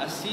80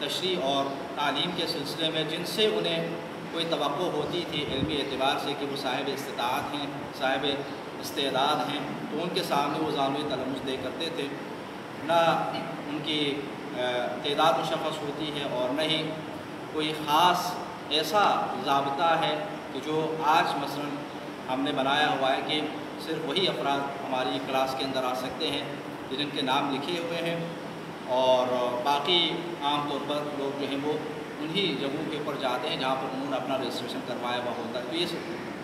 تشریح اور تعلیم کے سلسلے میں جن سے انہیں کوئی توقع ہوتی تھی علمی اعتبار سے کہ وہ صاحب استطاعت ہیں، صاحب استعداد ہیں، تو ان کے سامنے وہ زانوی تلمس دے کرتے تھے۔ نہ ان کی تعداد مشخص ہوتی ہے اور نہ ہی کوئی خاص ایسا ضابطہ ہے کہ جو آج مثلا ہم نے بنایا ہوا ہے کہ صرف وہی افراد ہماری کلاس کے اندر آ سکتے ہیں جن کے نام لکھے ہوئے ہیں، اور باقی عام طور پر لوگ جو ہیں وہ انہی جگہوں کے اوپر جاتے ہیں جہاں پر انہوں نے اپنا رجسٹریشن کروایا ہوا ہوتا ہے۔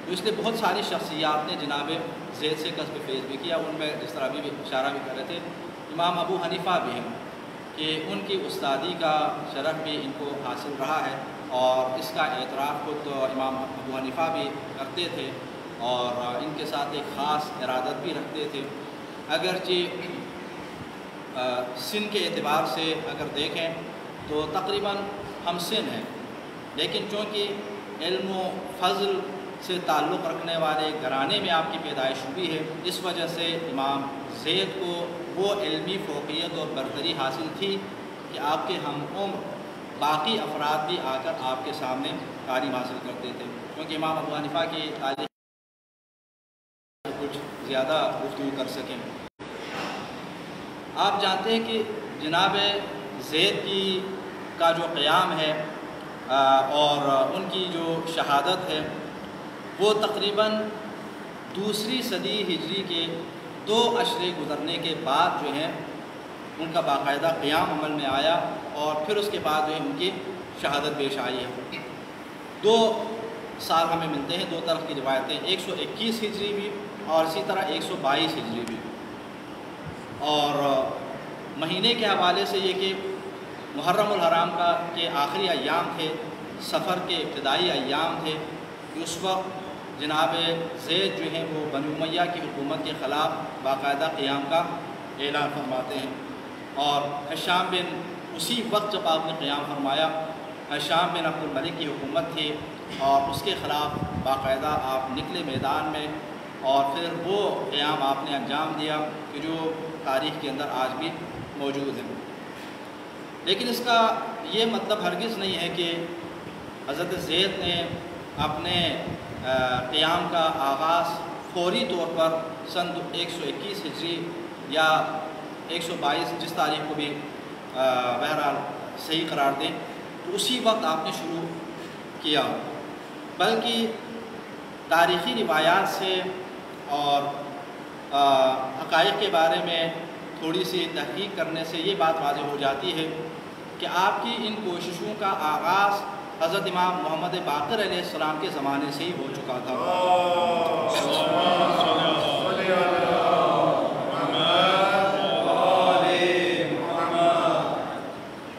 تو اس لیے بہت ساری شخصیات نے جناب زید سے قصب فیض بھی کیا۔ ان میں جس طرح ابھی بھی اشارہ بھی کر رہے تھے امام ابو حنیفہ بھی ہیں کہ ان کی استادی کا شرف بھی ان کو حاصل رہا ہے، اور اس کا اعتراف خود امام ابو حنیفہ بھی کرتے تھے اور ان کے ساتھ ایک خاص ارادت بھی رکھتے تھے۔ اگرچہ سن کے اعتبار سے اگر دیکھیں تو تقریباً ہم سن ہیں، لیکن چونکہ علم و فضل سے تعلق رکھنے والے گھرانے میں آپ کی پیدائش ہوئی ہے، اس وجہ سے امام زید کو وہ علمی فوقیت اور برتری حاصل تھی کہ آپ کے ہم عمر باقی افراد بھی آ کر آپ کے سامنے تعلیم حاصل کرتے تھے، کیونکہ امام ابو حنیفہ کی تعلیم کچھ زیادہ گفتگو کر سکیں۔ آپ جانتے ہیں کہ جناب زید کا جو قیام ہے اور ان کی جو شہادت ہے وہ تقریباً دوسری صدی ہجری کے 2 عشرے گزرنے کے بعد جو ہے ان کا باقاعدہ قیام عمل میں آیا، اور پھر اس کے بعد جو ہے ان کی شہادت پیش آئی ہے۔ 2 سال ہمیں ملتے ہیں، 2 طرف کی روایتیں، 121 ہجری بھی اور اسی طرح 122 ہجری بھی۔ اور مہینے کے حوالے سے یہ کہ محرم الحرام کے آخری ایام تھے، سفر کے ابتدائی ایام تھے، اس وقت جناب زید جو ہیں وہ بنو امیہ کی حکومت کے خلاف باقاعدہ قیام کا اعلان فرماتے ہیں، اور ہشام بن اسی وقت جب آپ نے قیام فرمایا، ہشام بن عبد الملک کی حکومت تھی اور اس کے خلاف باقاعدہ آپ نکلے میدان میں، اور پھر وہ قیام آپ نے انجام دیا کہ جو تاریخ کے اندر آج بھی موجود ہے۔ لیکن اس کا یہ مطلب ہرگز نہیں ہے کہ حضرت زید نے اپنے قیام کا آغاز فوری طور پر سن 121 ہجری یا 122 جس تاریخ کو بھی بہرحال صحیح قرار دیں تو اسی وقت آپ نے شروع کیا، بلکہ تاریخی روایات سے اور حقائق کے بارے میں تھوڑی سی تحقیق کرنے سے یہ بات واضح ہو جاتی ہے کہ آپ کی ان کوششوں کا آغاز حضرت امام محمد باقر علیہ السلام کے زمانے سے ہی ہو چکا تھا۔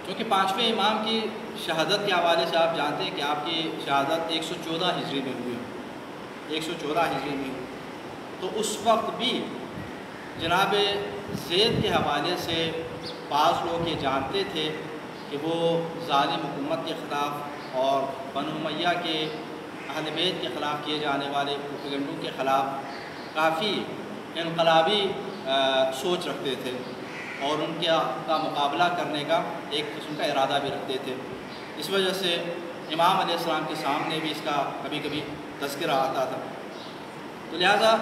کیونکہ 5ویں امام کی شہادت کے حوالے سے آپ جانتے ہیں کہ آپ کی شہادت 114 ہجری میں ہوئی، 114 ہجری میں ہوئی، تو اس وقت بھی جناب زید کے حوالے سے بعض لوگ یہ جانتے تھے کہ وہ ظالم حکومت کے خلاف اور بنو امیہ کے اہل بیت کے خلاف کیے جانے والے پروپیگنڈوں کے خلاف کافی انقلابی سوچ رکھتے تھے اور ان کا مقابلہ کرنے کا ایک قسم کا ارادہ بھی رکھتے تھے۔ اس وجہ سے امام علیہ السلام کے سامنے بھی اس کا کبھی کبھی تذکرہ آتا تھا، تو لہٰذا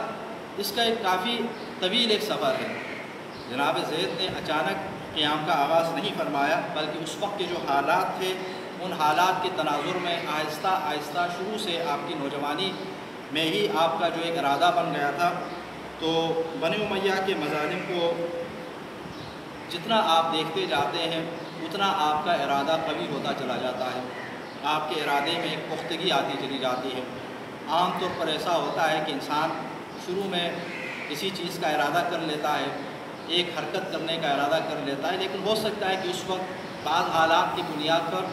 اس کا ایک کافی طویل ایک سفر ہے۔ جناب زید نے اچانک قیام کا آغاز نہیں فرمایا، بلکہ اس وقت کے جو حالات تھے ان حالات کے تناظر میں آہستہ آہستہ شروع سے آپ کی نوجوانی میں ہی آپ کا جو ایک ارادہ بن گیا تھا، تو بنو امیہ کے مظالم کو جتنا آپ دیکھتے جاتے ہیں اتنا آپ کا ارادہ قوی ہوتا چلا جاتا ہے، آپ کے ارادے میں ایک پختگی آتی چلی جاتی ہے۔ عام طور پر ایسا ہوتا ہے کہ انسان شروع میں کسی چیز کا ارادہ کر لیتا ہے، ایک حرکت کرنے کا ارادہ کر لیتا ہے، لیکن ہو سکتا ہے کہ اس وقت بعض حالات کی بنیاد پر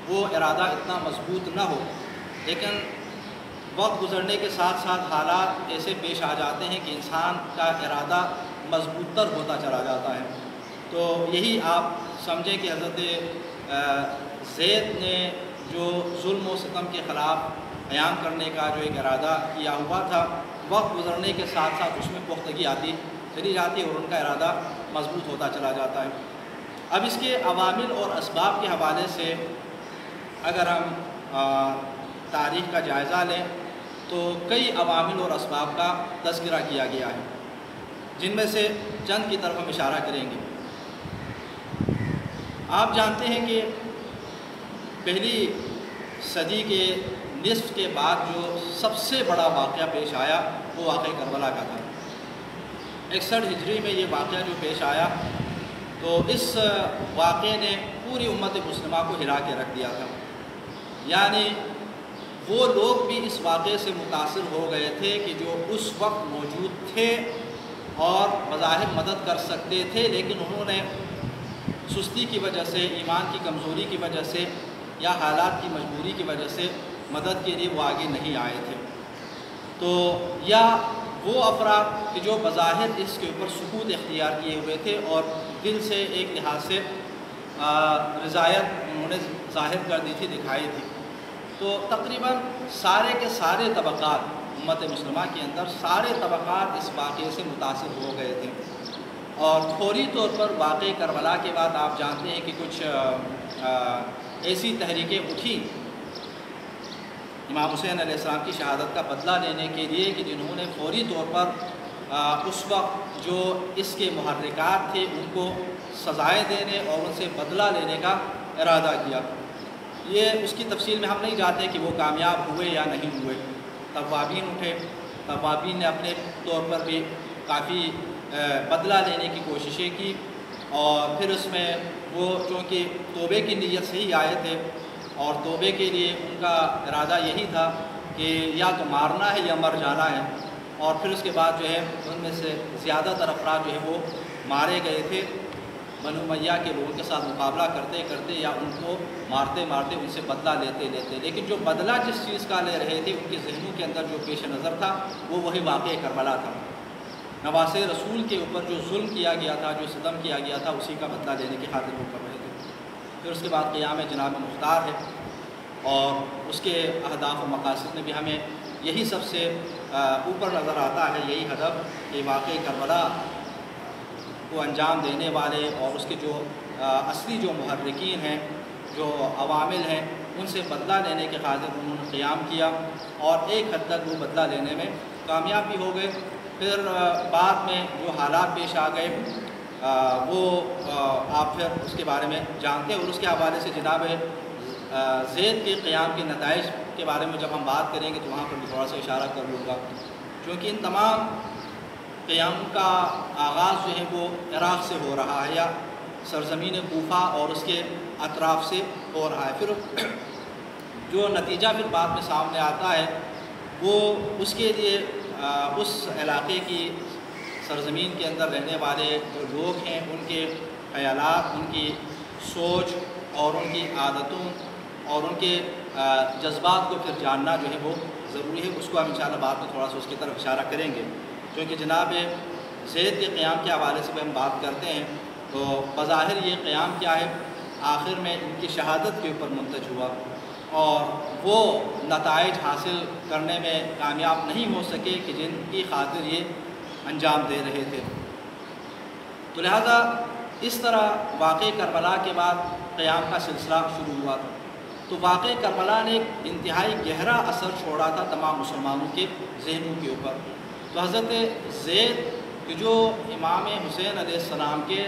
وہ ارادہ اتنا مضبوط نہ ہو، لیکن وقت گزرنے کے ساتھ ساتھ حالات ایسے پیش آ جاتے ہیں کہ انسان کا ارادہ مضبوط تر ہوتا چلا جاتا ہے۔ تو یہی آپ سمجھیں کہ حضرت زید نے جو ظلم و ستم کے خلاف قیام کرنے کا جو ایک ارادہ کیا ہوا تھا، وقت گزرنے کے ساتھ ساتھ اس میں پختگی آتی چلی جاتی ہے اور ان کا ارادہ مضبوط ہوتا چلا جاتا ہے۔ اب اس کے عوامل اور اسباب کے حوالے سے اگر ہم تاریخ کا جائزہ لیں تو کئی عوامل اور اسباب کا تذکرہ کیا گیا ہے، جن میں سے چند کی طرف ہم اشارہ کریں گے۔ آپ جانتے ہیں کہ پہلی صدی کے نصف کے بعد جو سب سے بڑا واقعہ پیش آیا وہ واقعہ کربلا کا تھا۔ 61 ہجری میں یہ واقعہ جو پیش آیا تو اس واقعے نے پوری امت مسلمہ کو ہلا کے رکھ دیا تھا، یعنی وہ لوگ بھی اس واقعے سے متاثر ہو گئے تھے کہ جو اس وقت موجود تھے اور بظاہر مدد کر سکتے تھے، لیکن انہوں نے سستی کی وجہ سے، ایمان کی کمزوری کی وجہ سے یا حالات کی مجبوری کی وجہ سے مدد کے لیے وہ آگے نہیں آئے تھے۔ تو یا وہ افراد کہ جو بظاہر اس کے اوپر سکوت اختیار کیے ہوئے تھے اور دل سے ایک لحاظ سے رضایت انہوں نے ظاہر کر دی تھی، دکھائی تھی۔ تو تقریباً سارے کے سارے طبقات امت مسلمہ کے اندر سارے طبقات اس واقعے سے متاثر ہو گئے تھے، اور فوری طور پر واقعہ کربلا کے بعد آپ جانتے ہیں کہ کچھ ایسی تحریکیں اٹھی امام حسین علیہ السلام کی شہادت کا بدلہ لینے کے لیے کہ جنہوں نے فوری طور پر اس وقت جو اس کے محرکات تھے ان کو سزائیں دینے اور ان سے بدلہ لینے کا ارادہ کیا۔ یہ اس کی تفصیل میں ہم نہیں جاتے کہ وہ کامیاب ہوئے یا نہیں ہوئے۔ توابین اٹھے، توابین نے اپنے طور پر بھی کافی بدلہ لینے کی کوششیں کی، اور پھر اس میں وہ چونکہ توبے کی نیت سے ہی آئے تھے اور توبے کے لیے ان کا ارادہ یہی تھا کہ یا تو مارنا ہے یا مر جانا ہے، اور پھر اس کے بعد جو ہے ان میں سے زیادہ تر افراد جو ہے وہ مارے گئے تھے بنو امیہ کے لوگوں کے ساتھ مقابلہ کرتے کرتے یا ان کو مارتے مارتے ان سے بدلہ لیتے لیتے، لیکن جو بدلہ جس چیز کا لے رہے تھے ان کے ذہنوں کے اندر جو پیش نظر تھا وہ وہی واقعہ کربلا تھا۔ نواسے رسول کے اوپر جو ظلم کیا گیا تھا، جو ستم کیا گیا تھا، اسی کا بدلہ لینے کی خاطر وہ کر رہے تھے۔ پھر اس کے بعد قیام جناب مختار ہے، اور اس کے اہداف و مقاصد میں بھی ہمیں یہی سب سے اوپر نظر آتا ہے، یہی ہدف کہ واقعہ کربلا کو انجام دینے والے اور اس کے جو اصلی جو محرکین ہیں، جو عوامل ہیں، ان سے بدلہ لینے کے خاطر انہوں نے قیام کیا، اور ایک حد تک وہ بدلہ لینے میں کامیاب بھی ہو گئے۔ پھر بعد میں جو حالات پیش آ گئے وہ آپ پھر اس کے بارے میں جانتے ہیں، اور اس کے حوالے سے جناب زید کے قیام کے نتائج کے بارے میں جب ہم بات کریں گے تو وہاں پر بھی تھوڑا سا اشارہ کر لوں گا، کیونکہ ان تمام قیام کا آغاز جو ہے وہ عراق سے ہو رہا ہے، یا سرزمین کوفہ اور اس کے اطراف سے ہو رہا ہے۔ پھر جو نتیجہ پھر بعد میں سامنے آتا ہے وہ اس کے لیے اس علاقے کی سرزمین کے اندر رہنے والے جو لوگ ہیں ان کے خیالات، ان کی سوچ اور ان کی عادتوں اور ان کے جذبات کو پھر جاننا جو ہے وہ ضروری ہے۔ اس کو ہم انشاءاللہ بعد میں تھوڑا سا اس کی طرف اشارہ کریں گے، کیونکہ جناب زید کے قیام کے حوالے سے بھی ہم بات کرتے ہیں تو بظاہر یہ قیام کیا ہے، آخر میں ان کی شہادت کے اوپر منتج ہوا، اور وہ نتائج حاصل کرنے میں کامیاب نہیں ہو سکے کہ جن کی خاطر یہ انجام دے رہے تھے۔ تو لہذا اس طرح واقعہ کربلا کے بعد قیام کا سلسلہ شروع ہوا تھا۔ تو واقعہ کربلا نے ایک انتہائی گہرا اثر چھوڑا تھا تمام مسلمانوں کے ذہنوں کے اوپر۔ تو حضرت زید کہ جو امام حسین علیہ السلام کے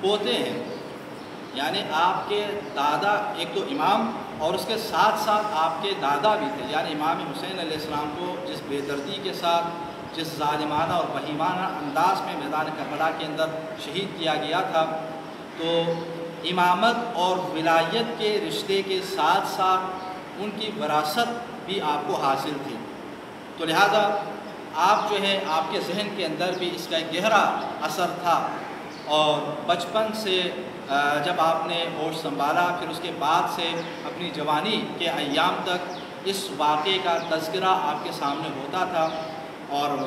پوتے ہیں، یعنی آپ کے دادا ایک تو امام اور اس کے ساتھ ساتھ آپ کے دادا بھی تھے، یعنی امام حسین علیہ السلام کو جس بے دردی کے ساتھ، جس ظالمانہ اور بہیمانہ انداز میں میدان کربلا کے اندر شہید کیا گیا تھا، تو امامت اور ولایت کے رشتے کے ساتھ ساتھ ان کی وراثت بھی آپ کو حاصل تھی۔ تو لہذا آپ جو ہے آپ کے ذہن کے اندر بھی اس کا گہرا اثر تھا، اور بچپن سے جب آپ نے ہوش سنبھالا، پھر اس کے بعد سے اپنی جوانی کے ایام تک اس واقعے کا تذکرہ آپ کے سامنے ہوتا تھا، اور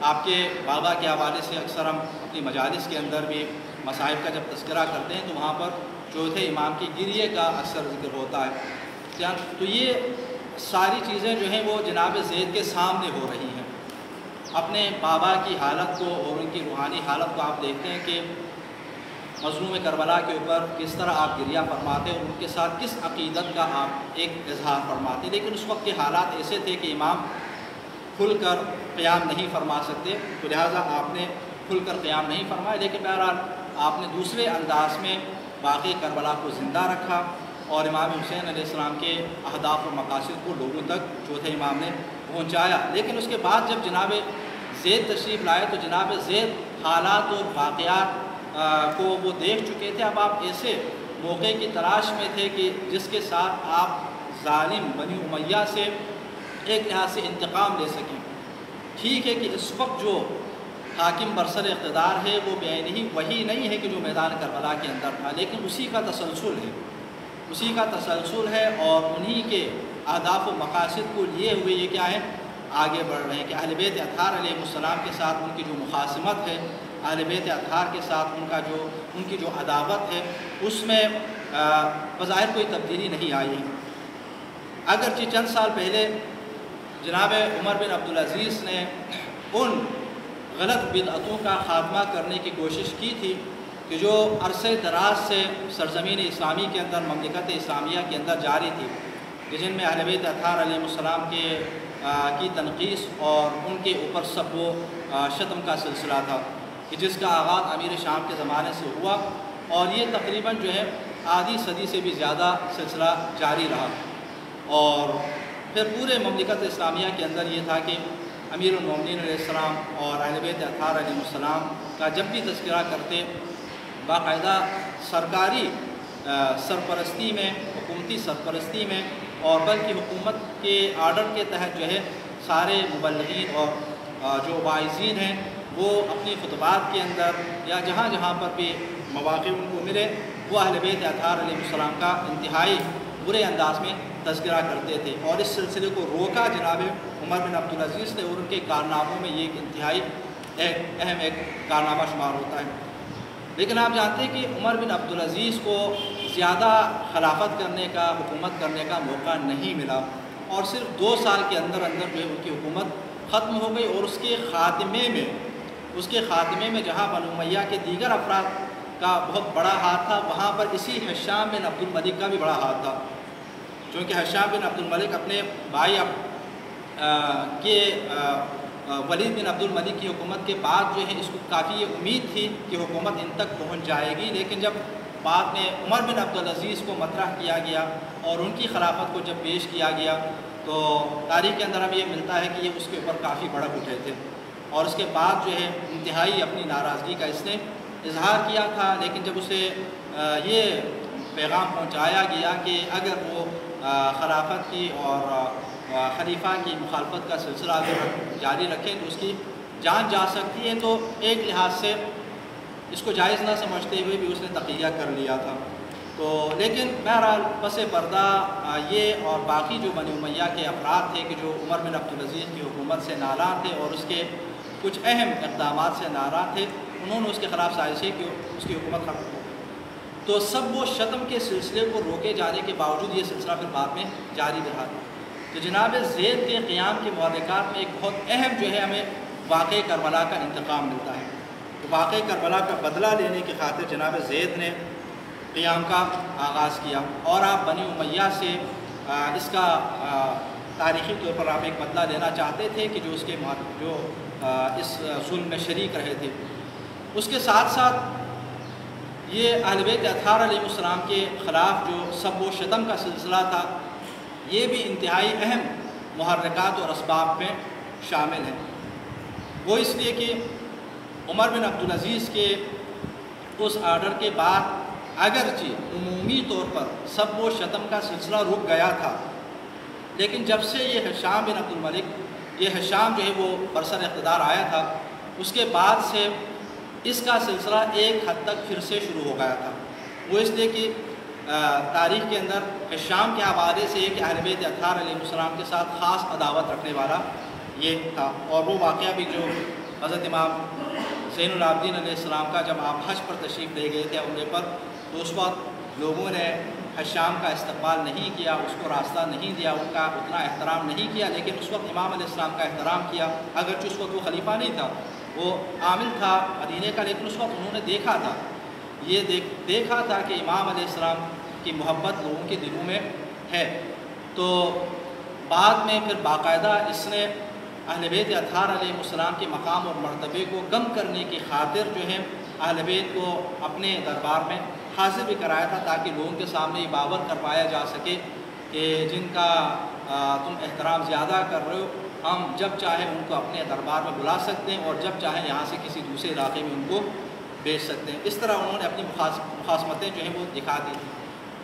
آپ کے بابا کے حوالے سے اکثر ہم اپنی مجالس کے اندر بھی مصائب کا جب تذکرہ کرتے ہیں تو وہاں پر چوتھے امام کی گریے کا اکثر ذکر ہوتا ہے۔ تو یہ ساری چیزیں جو ہیں وہ جناب زید کے سامنے ہو رہی ہیں۔ اپنے بابا کی حالت کو اور ان کی روحانی حالت کو آپ دیکھتے ہیں کہ مظلوم کربلا کے اوپر کس طرح آپ گریہ فرماتے اور ان کے ساتھ کس عقیدت کا آپ ایک اظہار فرماتے، لیکن اس وقت کے حالات ایسے تھے کہ امام کھل کر قیام نہیں فرما سکتے، تو لہٰذا آپ نے کھل کر قیام نہیں فرمایا، لیکن بہرحال آپ نے دوسرے انداز میں باقی کربلا کو زندہ رکھا اور امام حسین علیہ السلام کے اہداف و مقاصد کو لوگوں تک چوتھے امام نے پہنچایا۔ لیکن اس کے بعد جب جناب زید تشریف لائے تو جناب زید حالات اور واقعات کو وہ دیکھ چکے تھے۔ اب آپ ایسے موقع کی تلاش میں تھے کہ جس کے ساتھ آپ ظالم بنی امیہ سے ایک لحاظ سے انتقام لے سکیں۔ ٹھیک ہے کہ اس وقت جو حاکم برسر اقتدار ہے وہ بعینہ وہی نہیں ہے کہ جو میدان کربلا کے اندر تھا، لیکن اسی کا تسلسل ہے اور انہی کے اہداف و مقاصد کو لیے ہوئے یہ کیا ہے آگے بڑھ رہے ہیں کہ اہل بیت اطہار علیہ السلام کے ساتھ ان کی جو مخاصمت ہے، اہل بیت اطہار کے ساتھ ان کی جو عداوت ہے، اس میں بظاہر کوئی تبدیلی نہیں آئی ہے۔ اگرچہ چند سال پہلے جناب عمر بن عبدالعزیز نے ان غلط بدعتوں کا خاتمہ کرنے کی کوشش کی تھی کہ جو عرصہ دراز سے سرزمین اسلامی کے اندر، مملکت اسلامیہ کے اندر جاری تھی، کہ جن میں اہل بیت اطہار علیہ السلام کی تنقیص اور ان کے اوپر سب و شتم کا سلسلہ تھا، کہ جس کا آغاز امیر شام کے زمانے سے ہوا اور یہ تقریباً جو ہے آدھی صدی سے بھی زیادہ سلسلہ جاری رہا، اور پھر پورے مملکت اسلامیہ کے اندر یہ تھا کہ امیر المومنین علیہ السلام اور اہل بیت اطہار علیہ السلام کا جب بھی تذکرہ کرتے باقاعدہ سرکاری سرپرستی میں، حکومتی سرپرستی میں، اور بلکہ حکومت کے آرڈر کے تحت جو ہے سارے مبلغین اور جو واعظین ہیں وہ اپنی خطبات کے اندر یا جہاں جہاں پر بھی مواقع ان کو ملے وہ اہل بیت اطہار علیہ السلام کا انتہائی برے انداز میں تذکرہ کرتے تھے، اور اس سلسلے کو روکا جناب عمر بن عبدالعزیز نے، اور ان کے کارناموں میں یہ ایک انتہائی اہم ایک کارنامہ شمار ہوتا ہے۔ لیکن آپ جانتے ہیں کہ عمر بن عبدالعزیز کو زیادہ خلافت کرنے کا، حکومت کرنے کا موقع نہیں ملا، اور صرف 2 سال کے اندر اندر جو ہے ان کی حکومت ختم ہو گئی، اور اس کے خاتمے میں جہاں بنو امیہ کے دیگر افراد کا بہت بڑا ہاتھ تھا، وہاں پر اسی ہشام بن عبد الملک کا بھی بڑا ہاتھ تھا، چونکہ ہشام بن عبد الملک اپنے بھائی کے ولید بن عبد الملک کی حکومت کے بعد جو ہے اس کو کافی یہ امید تھی کہ حکومت ان تک پہنچ جائے گی، لیکن جب بعد میں عمر بن عبدالعزیز کو مطرح کیا گیا اور ان کی خلافت کو جب پیش کیا گیا تو تاریخ کے اندر ہمیں یہ ملتا ہے کہ یہ اس کے اوپر کافی بھڑک اٹھے تھے، اور اس کے بعد جو ہے انتہائی اپنی ناراضگی کا اس نے اظہار کیا تھا۔ لیکن جب اسے یہ پیغام پہنچایا گیا کہ اگر وہ خلافت کی اور خلیفہ کی مخالفت کا سلسلہ اگر جاری رکھیں تو اس کی جان جا سکتی ہے، تو ایک لحاظ سے اس کو جائز نہ سمجھتے ہوئے بھی اس نے تقیہ کر لیا تھا۔ تو لیکن بہرحال پس پردہ یہ اور باقی جو بنی امیہ کے افراد تھے کہ جو عمر بن عبدالعزیز کی حکومت سے ناراض تھے اور اس کے کچھ اہم اقدامات سے ناراض تھے، انہوں نے اس کے خلاف سازشیں کی، اس کی حکومت ختم ہو گئی۔ تو سب و شتم کے سلسلے کو روکے جانے کے باوجود یہ سلسلہ پھر بعد میں جاری رہا۔ تو جناب زید کے قیام کے محرکات میں ایک بہت اہم جو ہے ہمیں واقعہ کربلا کا انتقام ملتا ہے۔ تو واقعہ کربلا کا بدلہ لینے کی خاطر جناب زید نے قیام کا آغاز کیا، اور آپ بنی امیہ سے اس کا تاریخی طور پر آپ ایک بدلہ لینا چاہتے تھے کہ جو اس کے جو اس ظلم میں شریک رہے تھے۔ اس کے ساتھ ساتھ یہ اہل بیت اطہار علیہ السلام کے خلاف جو سب و شتم کا سلسلہ تھا، یہ بھی انتہائی اہم محرکات اور اسباب میں شامل ہے۔ وہ اس لیے کہ عمر بن عبدالعزیز کے اس آرڈر کے بعد اگرچہ عمومی طور پر سب و شتم کا سلسلہ رک گیا تھا، لیکن جب سے یہ ہشام بن عبد الملک، یہ ہشام جو ہے وہ برسر اقتدار آیا تھا، اس کے بعد سے اس کا سلسلہ ایک حد تک پھر سے شروع ہو گیا تھا۔ وہ اس لیے کہ تاریخ کے اندر ہشام کے حوالے سے ایک اہل بیت اطہار علیہ السلام کے ساتھ خاص عداوت رکھنے والا یہ تھا، اور وہ واقعہ بھی جو حضرت امام زین العابدین علیہ السلام کا جب آپ حج پر تشریف لے گئے تھے عمرے پر، تو اس وقت لوگوں نے ہشام کا استقبال نہیں کیا، اس کو راستہ نہیں دیا، ان کا اتنا احترام نہیں کیا، لیکن اس وقت امام علیہ السلام کا احترام کیا، اگرچہ اس وقت وہ خلیفہ نہیں تھا، وہ عامل تھا مدینے کا، لیکن اس وقت انہوں نے دیکھا تھا یہ دیکھا تھا کہ امام علیہ السلام کی محبت لوگوں کے دلوں میں ہے، تو بعد میں پھر باقاعدہ اس نے اہل بیت اطہار علیہ السلام کے مقام اور مرتبے کو کم کرنے کی خاطر جو ہے اہل بیت کو اپنے دربار میں حاضر بھی کرایا تھا، تاکہ لوگوں کے سامنے یہ باور کروایا جا سکے کہ جن کا تم احترام زیادہ کر رہے ہو، ہم جب چاہیں ان کو اپنے دربار میں بلا سکتے ہیں اور جب چاہیں یہاں سے کسی دوسرے علاقے میں ان کو بھیج سکتے ہیں۔ اس طرح انہوں نے اپنی مخاصمتیں جو ہیں وہ دکھا دی تھیں۔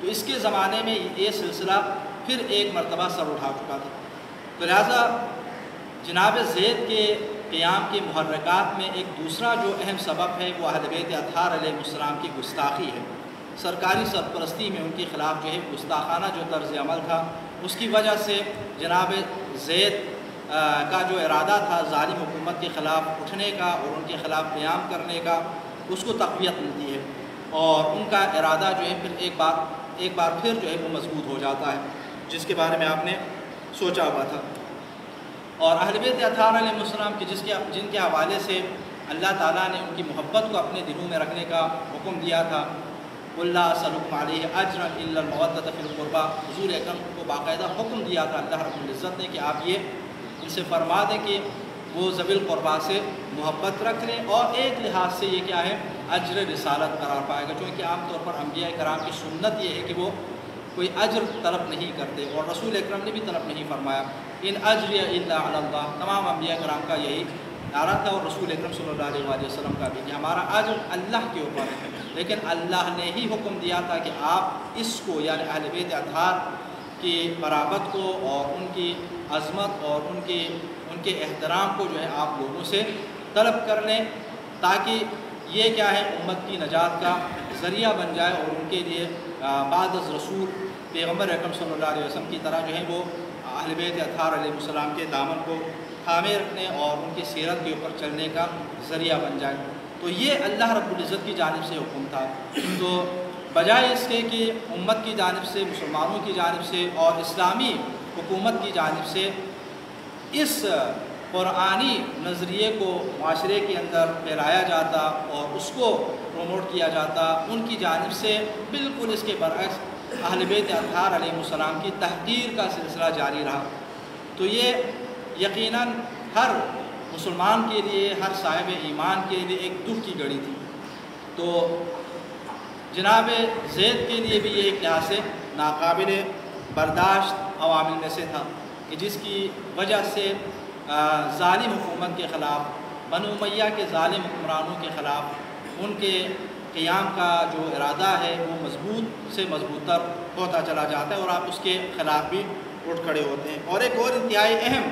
تو اس کے زمانے میں یہ سلسلہ پھر ایک مرتبہ سر اٹھا چکا تھا، تو لہٰذا جناب زید کے قیام کے محرکات میں ایک دوسرا جو اہم سبب ہے وہ اہل بیت اطہار علیہ السلام کی گستاخی ہے۔ سرکاری سرپرستی میں ان کے خلاف جو ہے گستاخانہ جو طرز عمل تھا، اس کی وجہ سے جناب زید کا جو ارادہ تھا ظالم حکومت کے خلاف اٹھنے کا اور ان کے خلاف قیام کرنے کا، اس کو تقویت ملتی ہے اور ان کا ارادہ جو ہے پھر ایک بار پھر جو ہے وہ مضبوط ہو جاتا ہے، جس کے بارے میں آپ نے سوچا ہوا تھا۔ اور اہل بیت اطہار علیہ السلام کے جن کے حوالے سے اللہ تعالیٰ نے ان کی محبت کو اپنے دلوں میں رکھنے کا حکم دیا تھا، اللہ اسألکم علیہ اجرا الا المودۃ فی القربیٰ، حضور اکرم کو باقاعدہ حکم دیا تھا اللہ رب العزت نے کہ آپ یہ ان سے فرما دیں کہ وہ ذوی القربیٰ سے محبت رکھ لیں، اور ایک لحاظ سے یہ کیا ہے اجر رسالت قرار پائے گا، چونکہ عام طور پر انبیاء کرام کی سنت یہ ہے کہ وہ کوئی اجر طلب نہیں کرتے، اور رسول اکرم نے بھی طلب نہیں فرمایا، ان اجری الا علی اللہ، تمام انبیاء کرام کا یہی نعرہ تھا، اور رسول اکرم صلی اللہ علیہ وسلم کا بھی، کہ ہمارا اجر اللہ کے اوپر ہے، لیکن اللہ نے ہی حکم دیا تھا کہ آپ اس کو یعنی اہل بیت اطہار کی قرابت کو اور ان کی عظمت اور ان کے احترام کو جو ہے آپ لوگوں سے طلب کر لیں، تاکہ یہ کیا ہے امت کی نجات کا ذریعہ بن جائے، اور ان کے لیے بعد از رسول پیغمبر اکرم صلی اللہ علیہ وسلم کی طرح جو ہے وہ اہل بیت اطہار علیہ السلام کے دامن کو تھامے رکھنے اور ان کی سیرت کے اوپر چلنے کا ذریعہ بن جائے۔ تو یہ اللہ رب العزت کی جانب سے حکم تھا، تو بجائے اس کے کہ امت کی جانب سے، مسلمانوں کی جانب سے اور اسلامی حکومت کی جانب سے اس قرآنی نظریے کو معاشرے کے اندر پھیلایا جاتا اور اس کو پروموٹ کیا جاتا، ان کی جانب سے بالکل اس کے برعکس اہل بیت اطہار علیہ السلام کی تحقیر کا سلسلہ جاری رہا۔ تو یہ یقیناً ہر مسلمان کے لیے، ہر صاحب ایمان کے لیے ایک دکھ کی گھڑی تھی۔ تو جناب زید کے لیے بھی یہ ایک لحاظ سے ناقابل برداشت عوامل میں سے تھا، کہ جس کی وجہ سے ظالم حکومت کے خلاف، بنو امیہ کے ظالم حکمرانوں کے خلاف ان کے قیام کا جو ارادہ ہے وہ مضبوط سے مضبوط تر ہوتا چلا جاتا ہے، اور آپ اس کے خلاف بھی اٹھ کھڑے ہوتے ہیں۔ اور ایک اور انتہائی اہم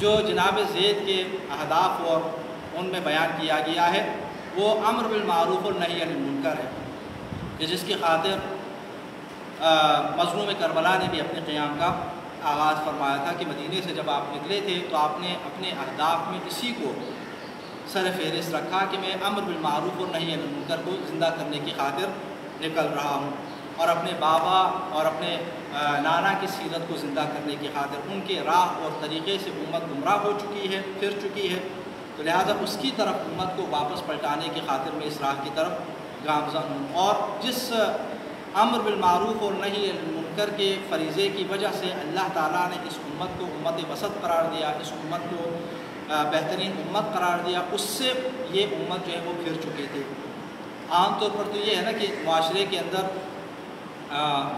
جو جناب زید کے اہداف اور ان میں بیان کیا گیا ہے وہ امر بالمعروف اور نہی عن المنکر ہے، کہ جس کی خاطر مظلوم کربلا نے بھی اپنے قیام کا آغاز فرمایا تھا، کہ مدینے سے جب آپ نکلے تھے تو آپ نے اپنے اہداف میں اسی کو سر فہرست رکھا کہ میں امر بالمعروف اور نہی عن المنکر کو زندہ کرنے کی خاطر نکل رہا ہوں، اور اپنے بابا اور اپنے نانا کی سیرت کو زندہ کرنے کی خاطر، ان کے راہ اور طریقے سے امت گمراہ ہو چکی ہے، پھر چکی ہے، تو لہٰذا اس کی طرف امت کو واپس پلٹانے کی خاطر میں اس راہ کی طرف گامزن ہوں۔ اور جس امر بالمعروف اور نہی عن المنکر کے فریضے کی وجہ سے اللہ تعالیٰ نے اس امت کو امت وسط قرار دیا، اس امت کو بہترین امت قرار دیا، اس سے یہ امت جو ہے وہ پھر چکی تھی۔ عام طور پر تو یہ ہے نا کہ معاشرے کے اندر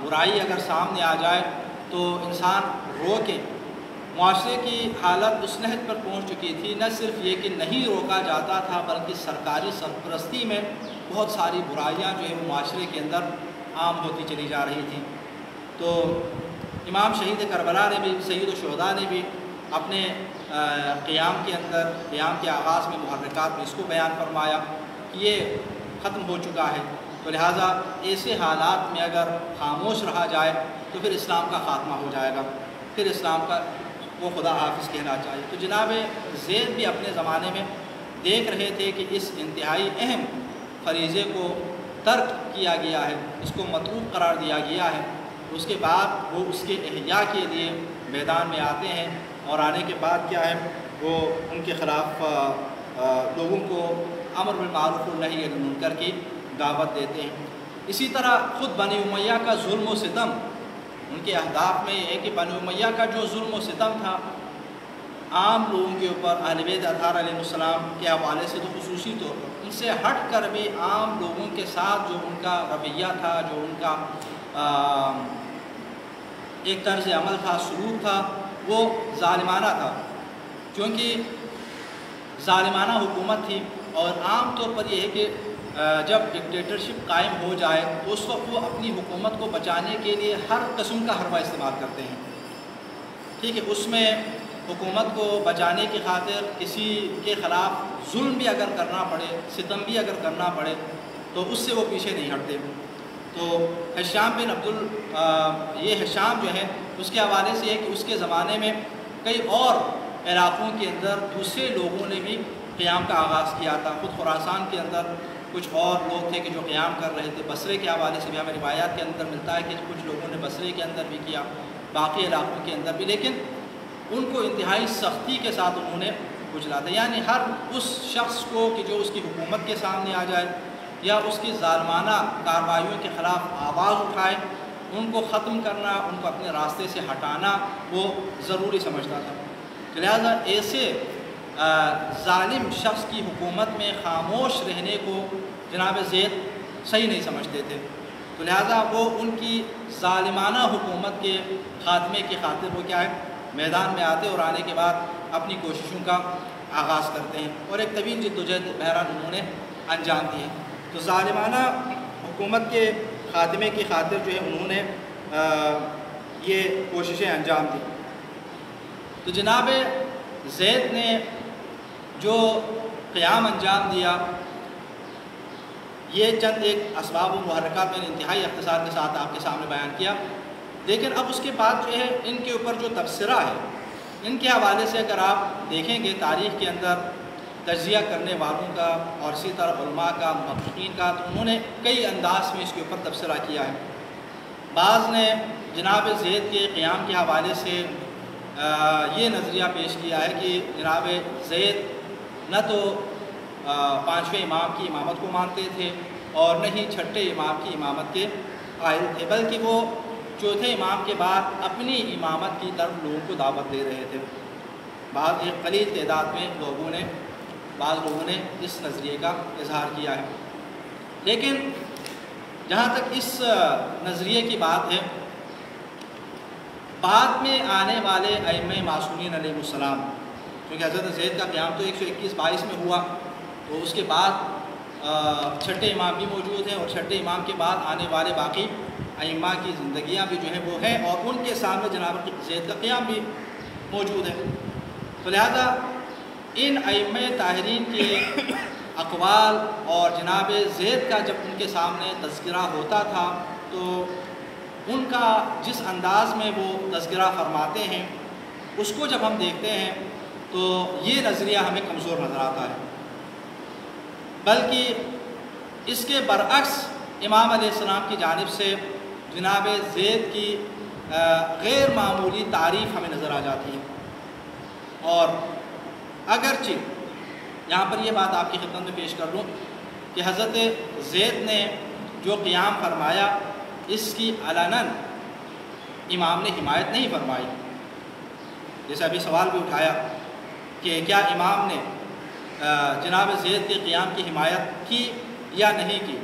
برائی اگر سامنے آ جائے تو انسان رو کے، معاشرے کی حالت اس نحت پر پہنچ چکی تھی، نہ صرف یہ کہ نہیں روکا جاتا تھا بلکہ سرکاری سرپرستی میں بہت ساری برائیاں جو ہے وہ معاشرے کے اندر عام ہوتی چلی جا رہی تھیں۔ تو امام شہید کربلا نے بھی، سید الشہداء نے بھی اپنے قیام کے اندر، قیام کے آغاز میں محرکات میں اس کو بیان فرمایا کہ یہ ختم ہو چکا ہے، تو لہٰذا ایسے حالات میں اگر خاموش رہا جائے تو پھر اسلام کا خاتمہ ہو جائے گا، پھر اسلام کا وہ خدا حافظ کہنا چاہیے۔ تو جناب زید بھی اپنے زمانے میں دیکھ رہے تھے کہ اس انتہائی اہم فریضے کو ترک کیا گیا ہے، اس کو متروک قرار دیا گیا ہے، اس کے بعد وہ اس کے احیاء کے لیے میدان میں آتے ہیں، اور آنے کے بعد کیا ہے وہ ان کے خلاف لوگوں کو امر بالمعروف اور نہی عن المنکر کی دعوت دیتے ہیں۔ اسی طرح خود بنی امیہ کا ظلم و ستم، ان کے اہداف میں یہ ہے کہ بنی امیہ کا جو ظلم و ستم تھا عام لوگوں کے اوپر، اہل بیت اطہار علیہ السلام کے حوالے سے تو خصوصی طور پر، ان سے ہٹ کر بھی عام لوگوں کے ساتھ جو ان کا رویہ تھا، جو ان کا ایک طرز عمل تھا، سلوک تھا، وہ ظالمانہ تھا، کیونکہ ظالمانہ حکومت تھی۔ اور عام طور پر یہ ہے کہ جب ڈکٹیٹرشپ قائم ہو جائے تو اس وقت وہ اپنی حکومت کو بچانے کے لیے ہر قسم کا حربہ استعمال کرتے ہیں، ٹھیک ہے۔ اس میں حکومت کو بچانے کی خاطر کسی کے خلاف ظلم بھی اگر کرنا پڑے، ستم بھی اگر کرنا پڑے تو اس سے وہ پیچھے نہیں ہٹتے۔ تو ہشام بن یہ ہشام جو ہے اس کے حوالے سے ہے کہ اس کے زمانے میں کئی اور علاقوں کے اندر دوسرے لوگوں نے بھی قیام کا آغاز کیا تھا۔ خود خراسان کے اندر کچھ اور لوگ تھے کہ جو قیام کر رہے تھے۔ بصرے کے حوالے سے بھی ہمیں روایات کے اندر ملتا ہے کہ کچھ لوگوں نے بصرے کے اندر بھی کیا، باقی علاقوں کے اندر بھی، لیکن ان کو انتہائی سختی کے ساتھ انہوں نے کچلا تھا۔ یعنی ہر اس شخص کو کہ جو اس کی حکومت کے سامنے آ جائے یا اس کی ظالمانہ کارروائیوں کے خلاف آواز اٹھائے، ان کو ختم کرنا، ان کو اپنے راستے سے ہٹانا وہ ضروری سمجھتا تھا۔ لہٰذا ایسے ظالم شخص کی حکومت میں خاموش رہنے کو جناب زید صحیح نہیں سمجھتے تھے، تو لہٰذا وہ ان کی ظالمانہ حکومت کے خاتمے کی خاطر وہ کیا ہے، میدان میں آتے اور آنے کے بعد اپنی کوششوں کا آغاز کرتے ہیں، اور ایک طویل جدوجہد بہرحال انہوں نے انجام دی ہے۔ تو ظالمانہ حکومت کے خاتمے کی خاطر جو ہے انہوں نے یہ کوششیں انجام دی۔ تو جناب زید نے جو قیام انجام دیا، یہ چند ایک اسباب و محرکات میں نے انتہائی اختصار کے ساتھ آپ کے سامنے بیان کیا، لیکن اب اس کے بعد جو ہے ان کے اوپر جو تبصرہ ہے، ان کے حوالے سے اگر آپ دیکھیں گے تاریخ کے اندر تجزیہ کرنے والوں کا اور اسی طرح علماء کا، محققین کا، تو انہوں نے کئی انداز میں اس کے اوپر تبصرہ کیا ہے۔ بعض نے جناب زید کے قیام کے حوالے سے یہ نظریہ پیش کیا ہے کہ جناب زید نہ تو پانچویں امام کی امامت کو مانتے تھے اور نہ ہی چھٹے امام کی امامت کے قائل تھے، بلکہ وہ چوتھے امام کے بعد اپنی امامت کی طرف لوگوں کو دعوت دے رہے تھے۔ بعض ایک قلیل تعداد میں بعض لوگوں نے اس نظریے کا اظہار کیا ہے، لیکن جہاں تک اس نظریے کی بات ہے، بعد میں آنے والے ائمہ معصومین علیہ السلام، کیونکہ حضرت زید کا قیام تو 121-22 میں ہوا، تو اس کے بعد چھٹے امام بھی موجود ہیں، اور چھٹے امام کے بعد آنے والے باقی ائمہ کی زندگیاں بھی جو ہیں وہ ہیں، اور ان کے سامنے جناب زید کا قیام بھی موجود ہے۔ تو لہذا ان ائمہ طاہرین کے اقوال اور جناب زید کا جب ان کے سامنے تذکرہ ہوتا تھا تو ان کا جس انداز میں وہ تذکرہ فرماتے ہیں اس کو جب ہم دیکھتے ہیں تو یہ نظریہ ہمیں کمزور نظر آتا ہے، بلکہ اس کے برعکس امام علیہ السلام کی جانب سے جناب زید کی غیر معمولی تعریف ہمیں نظر آ جاتی ہے۔ اور اگرچہ یہاں پر یہ بات آپ کی خدمت میں پیش کر لوں کہ حضرت زید نے جو قیام فرمایا اس کی علناً امام نے حمایت نہیں فرمائی، جیسے ابھی سوال بھی اٹھایا کہ کیا امام نے جناب زید کے قیام کی حمایت کی یا نہیں کی،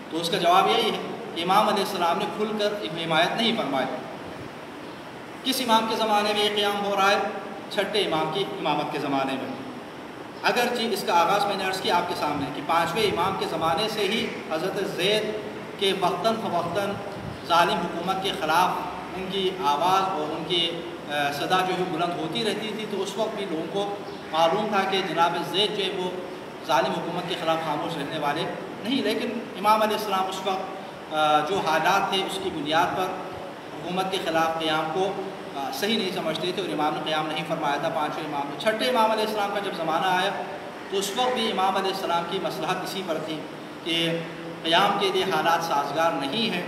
تو اس کا جواب یہی ہے کہ امام علیہ السلام نے کھل کر حمایت نہیں فرمائی۔ کس امام کے زمانے میں یہ قیام ہو رہا ہے؟ چھٹے امام کی امامت کے زمانے میں، اگرچہ اس کا آغاز میں نے عرض کیا آپ کے سامنے کہ پانچویں امام کے زمانے سے ہی حضرت زید کے وقتاً فوقتاً ظالم حکومت کے خلاف ان کی آواز اور ان کی صدا جو ہے بلند ہوتی رہتی تھی، تو اس وقت بھی لوگوں کو معلوم تھا کہ جناب زید جو ہے وہ ظالم حکومت کے خلاف خاموش رہنے والے نہیں، لیکن امام علیہ السلام اس وقت جو حالات تھے اس کی بنیاد پر حکومت کے خلاف قیام کو صحیح نہیں سمجھتے تھے، اور امام نے قیام نہیں فرمایا تھا پانچویں امام نے۔ چھٹے امام علیہ السلام کا جب زمانہ آیا تو اس وقت بھی امام علیہ السلام کی مصلحت اسی پر تھی کہ قیام کے لیے حالات سازگار نہیں ہیں،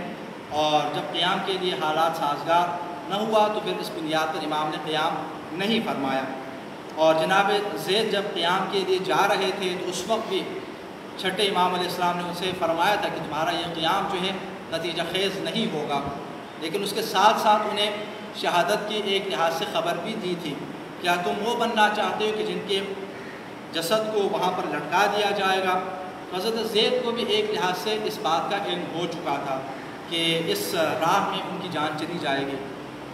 اور جب قیام کے لیے حالات سازگار نہ ہوا تو پھر اس بنیاد پر امام نے قیام نہیں فرمایا۔ اور جناب زید جب قیام کے لیے جا رہے تھے تو اس وقت بھی چھٹے امام علیہ السلام نے اسے فرمایا تھا کہ تمہارا یہ قیام جو ہے نتیجہ خیز نہیں ہوگا، لیکن اس کے ساتھ ساتھ انہیں شہادت کی ایک لحاظ سے خبر بھی دی تھی، کیا تم وہ بننا چاہتے ہو کہ جن کے جسد کو وہاں پر لٹکا دیا جائے گا؟ حضرت زید کو بھی ایک لحاظ سے اس بات کا علم ہو چکا تھا کہ اس راہ میں ان کی جان چلی جائے گی،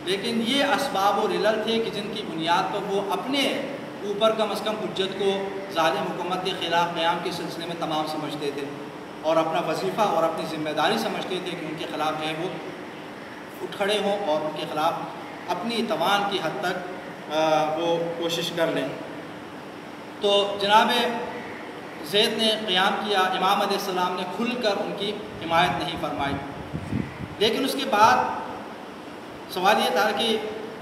لیکن یہ اسباب و علل تھے کہ جن کی بنیاد پر وہ اپنے اوپر کم از کم حجت کو ظالم حکومت کے خلاف قیام کے سلسلے میں تمام سمجھتے تھے، اور اپنا وظیفہ اور اپنی ذمہ داری سمجھتے تھے کہ ان کے خلاف جو ہے وہ اٹھ کھڑے ہوں اور ان کے خلاف اپنی توان کی حد تک وہ کوشش کر لیں۔ تو جناب زید نے قیام کیا، امام علیہ السلام نے کھل کر ان کی حمایت نہیں فرمائی، لیکن اس کے بعد سوال یہ تھا کہ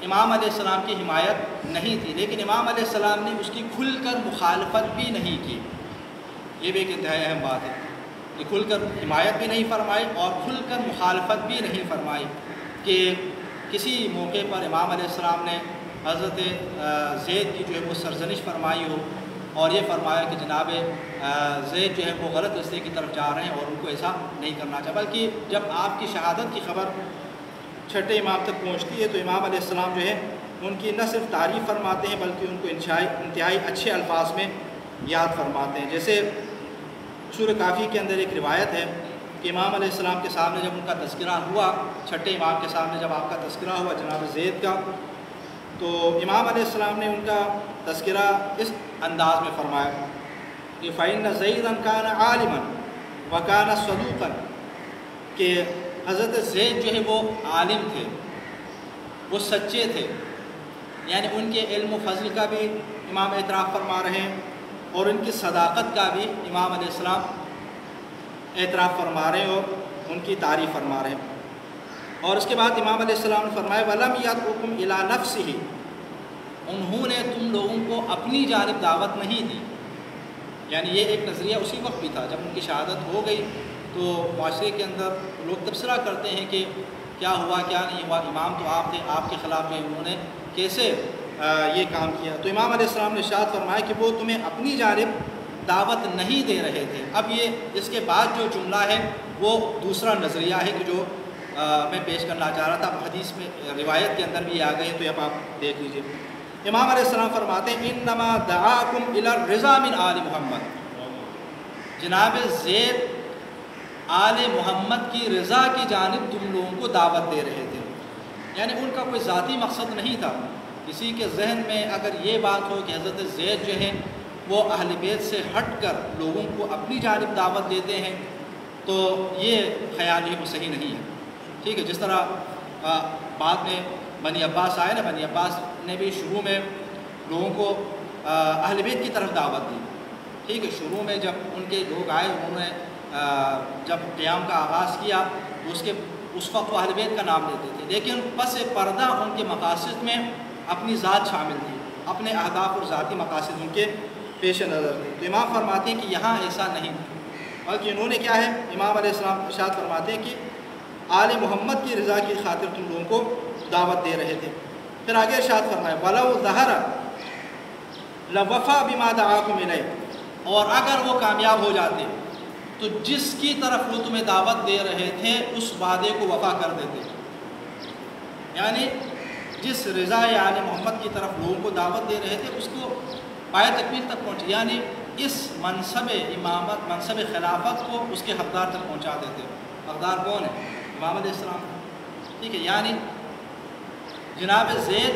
امام علیہ السلام کی حمایت نہیں تھی، لیکن امام علیہ السلام نے اس کی کھل کر مخالفت بھی نہیں کی۔ یہ بھی ایک انتہائی اہم بات ہے کہ کھل کر حمایت بھی نہیں فرمائی اور کھل کر مخالفت بھی نہیں فرمائی، کہ کسی موقع پر امام علیہ السلام نے حضرت زید کی جو ہے وہ سرزنش فرمائی ہو اور یہ فرمایا کہ جناب زید جو ہے وہ غلط رستے کی طرف جا رہے ہیں اور ان کو ایسا نہیں کرنا چاہیے، بلکہ جب آپ کی شہادت کی خبر چھٹے امام تک پہنچتی ہے تو امام علیہ السلام جو ہے ان کی نہ صرف تعریف فرماتے ہیں بلکہ ان کو انتہائی اچھے الفاظ میں یاد فرماتے ہیں۔ جیسے سورہ کافی کے اندر ایک روایت ہے کہ امام علیہ السلام کے سامنے جب ان کا تذکرہ ہوا، چھٹے امام کے سامنے جب آپ کا تذکرہ ہوا جناب زید کا، تو امام علیہ السلام نے ان کا تذکرہ اس انداز میں فرمایا کہ فَإِنَّ زَيْدًا كَانَ عَالِمًا وَكَانَ صَدُوقًا، کہ حضرت زید جو ہے وہ عالم تھے، وہ سچے تھے، یعنی ان کے علم و فضل کا بھی امام اعتراف فرما رہے ہیں اور ان کی صداقت کا بھی امام علیہ السلام اعتراف فرما رہے ہیں اور ان کی تعریف فرما رہے ہیں۔ اور اس کے بعد امام علیہ السلام نے فرمایا وَلَمْ يَدْعُكُمْ إِلَىٰ نَفْسِهِ، انہوں نے تم لوگوں کو اپنی جانب دعوت نہیں دی، یعنی یہ ایک نظریہ اسی وقت بھی تھا جب ان کی شہادت ہو گئی تو معاشرے کے اندر لوگ تبصرہ کرتے ہیں کہ کیا ہوا کیا نہیں ہوا، امام تو آپ تھے، آپ کے خلاف انہوں نے کیسے یہ کام کیا؟ تو امام علیہ السلام نے ارشاد فرمایا کہ وہ تمہیں اپنی جانب دعوت نہیں دے رہے تھے۔ اب یہ اس کے بعد جو جملہ ہے وہ دوسرا نظریہ ہے کہ جو میں پیش کرنا چاہ رہا تھا، حدیث میں روایت کے اندر بھی آ گئے تو اب آپ دیکھ لیجئے۔ امام علیہ السلام فرماتے ہیں انما دعاکم الی الرضا من آل محمد، جناب زید آل محمد کی رضا کی جانب تم لوگوں کو دعوت دے رہے تھے، یعنی ان کا کوئی ذاتی مقصد نہیں تھا۔ کسی کے ذہن میں اگر یہ بات ہو کہ حضرت زید جو ہیں وہ اہل بیت سے ہٹ کر لوگوں کو اپنی جانب دعوت دیتے ہیں تو یہ خیال ہی وہ صحیح نہیں ہے، ٹھیک ہے۔ جس طرح بعد میں بنی عباس آئے نا، بنی عباس نے بھی شروع میں لوگوں کو اہل بیت کی طرف دعوت دی، ٹھیک ہے۔ شروع میں جب ان کے لوگ آئے انہوں نے جب قیام کا آغاز کیا تو اس وقت وہ اہل بیت کا نام لیتے تھے، لیکن پس پردہ ان کے مقاصد میں اپنی ذات شامل تھی، اپنے اہداف اور ذاتی مقاصد ان کے پیش نظر تھے۔ تو امام فرماتے ہیں کہ یہاں ایسا نہیں، بلکہ انہوں نے کیا ہے، امام علیہ السلام ارشاد فرماتے ہیں کہ آل محمد کی رضا کی خاطر تم لوگوں کو دعوت دے رہے تھے۔ پھر آگے ارشاد فرمایا وَلَوْ ظَهَرَ لَوَفَى بِمَا دَعَاكُمْ إِلَيْهِ، اور اگر وہ کامیاب ہو جاتے تو جس کی طرف وہ تمہیں دعوت دے رہے تھے اس وعدے کو وفا کر دیتے، یعنی جس رضا آل محمد کی طرف لوگوں کو دعوت دے رہے تھے اس کو پائے تکمیل تک پہنچے، یعنی اس منصب امامت، منصب خلافت کو اس کے حقدار تک پہنچا دیتے۔ حقدار کون ہے؟ امام علیہ السلام، ٹھیک ہے۔ یعنی جناب زید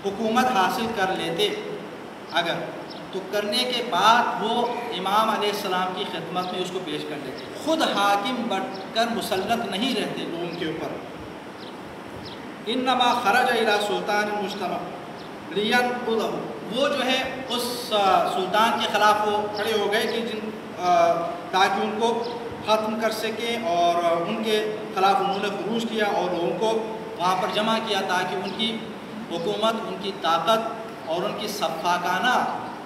حکومت حاصل کر لیتے اگر، تو کرنے کے بعد وہ امام علیہ السلام کی خدمت میں اس کو پیش کر دیتے، خود حاکم بن کر مسلط نہیں رہتے لوگوں کے اوپر۔ انما خرج الى سلطان مجتمع لینقضہ، وہ جو ہے اس سلطان کے خلاف وہ کھڑے ہو گئے کہ تاکہ ان کو ختم کر سکیں، اور ان کے خلاف انہوں نے خروج کیا اور لوگوں کو وہاں پر جمع کیا تاکہ ان کی حکومت، ان کی طاقت اور ان کی سفاکانہ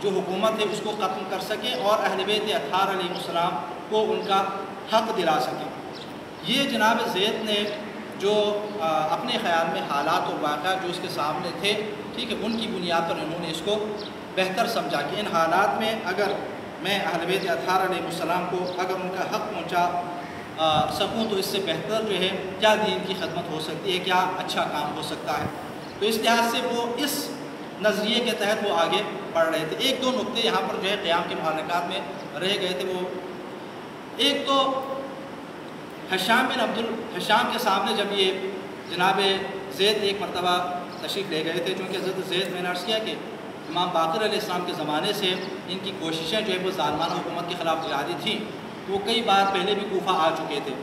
جو حکومت ہے اس کو ختم کر سکیں اور اہل بیت اطہار علیہ السلام کو ان کا حق دلا سکیں۔ یہ جناب زید نے جو اپنے خیال میں حالات اور واقعات جو اس کے سامنے تھے، ٹھیک ہے، ان کی بنیاد پر انہوں نے اس کو بہتر سمجھا کہ ان حالات میں اگر میں اہل بیت اطہار علیہ السلام کو اگر ان کا حق پہنچا سکوں تو اس سے بہتر جو ہے کیا دین کی خدمت ہو سکتی ہے، کیا اچھا کام ہو سکتا ہے۔ تو اس لحاظ سے وہ اس نظریے کے تحت وہ آگے بڑھ رہے تھے۔ ایک دو نقطے یہاں پر جو ہے قیام کے محرکات میں رہ گئے تھے، وہ ایک تو حشام کے سامنے جب یہ جناب زید ایک مرتبہ تشریف لے گئے تھے، چونکہ حضرت زید میں نے عرض کیا کہ امام باقر علیہ السلام کے زمانے سے ان کی کوششیں جو ہے وہ ظالمانہ حکومت کے خلاف جاری تھیں، تو وہ کئی بار پہلے بھی کوفہ آ چکے تھے۔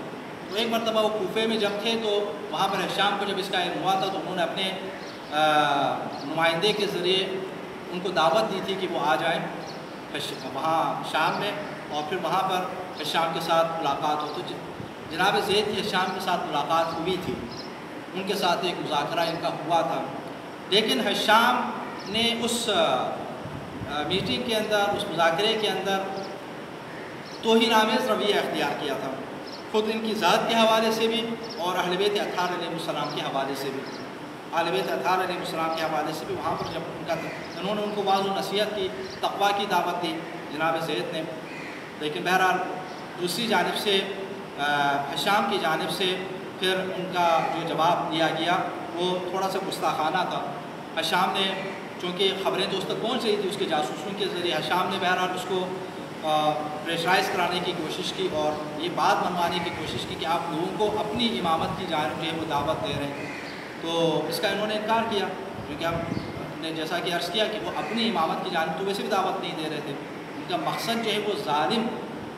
تو ایک مرتبہ وہ کوفے میں جب تھے تو وہاں پر حشام کو جب اس کا علم ہوا تھا تو انہوں نے اپنے نمائندے کے ذریعے ان کو دعوت دی تھی کہ وہ آ جائیں وہاں شام میں، اور پھر وہاں پر حشام کے ساتھ ملاقات ہو۔ تو جناب زید کی حشام کے ساتھ ملاقات ہوئی تھی، ان کے ساتھ ایک مذاکرہ ان کا ہوا تھا، لیکن حشام نے اس میٹنگ کے اندر، اس مذاکرے کے اندر توہین آمیز رویہ اختیار کیا تھا، خود ان کی ذات کے حوالے سے بھی اور اہل بیت اطہار علیہ السلام کے حوالے سے بھی۔ اہل بیت اطہار علیہ السلام کے حوالے سے بھی وہاں پر جب انہوں نے ان کو واضح نصیحت کی، تقویٰ کی دعوت دی جناب زید نے، لیکن بہرحال دوسری جانب سے حشام کی جانب سے پھر ان کا جو جواب دیا گیا وہ تھوڑا سا گستاخانہ تھا۔ حشام نے چونکہ خبریں تو اس تک پہنچ رہی تھی اس کے جاسوسوں کے ذریعے، حشام نے بہرحال اس کو پریشرائز کرانے کی کوشش کی اور یہ بات منوانے کی کوشش کی کہ آپ لوگوں کو اپنی امامت کی جانب جو ہے وہ دعوت دے رہے ہیں، تو اس کا انہوں نے انکار کیا، کیونکہ ہم نے جیسا کہ عرض کیا کہ وہ اپنی امامت کی جانب تو ویسے بھی دعوت نہیں دے رہے تھے، ان کا مقصد جو ہے وہ ظالم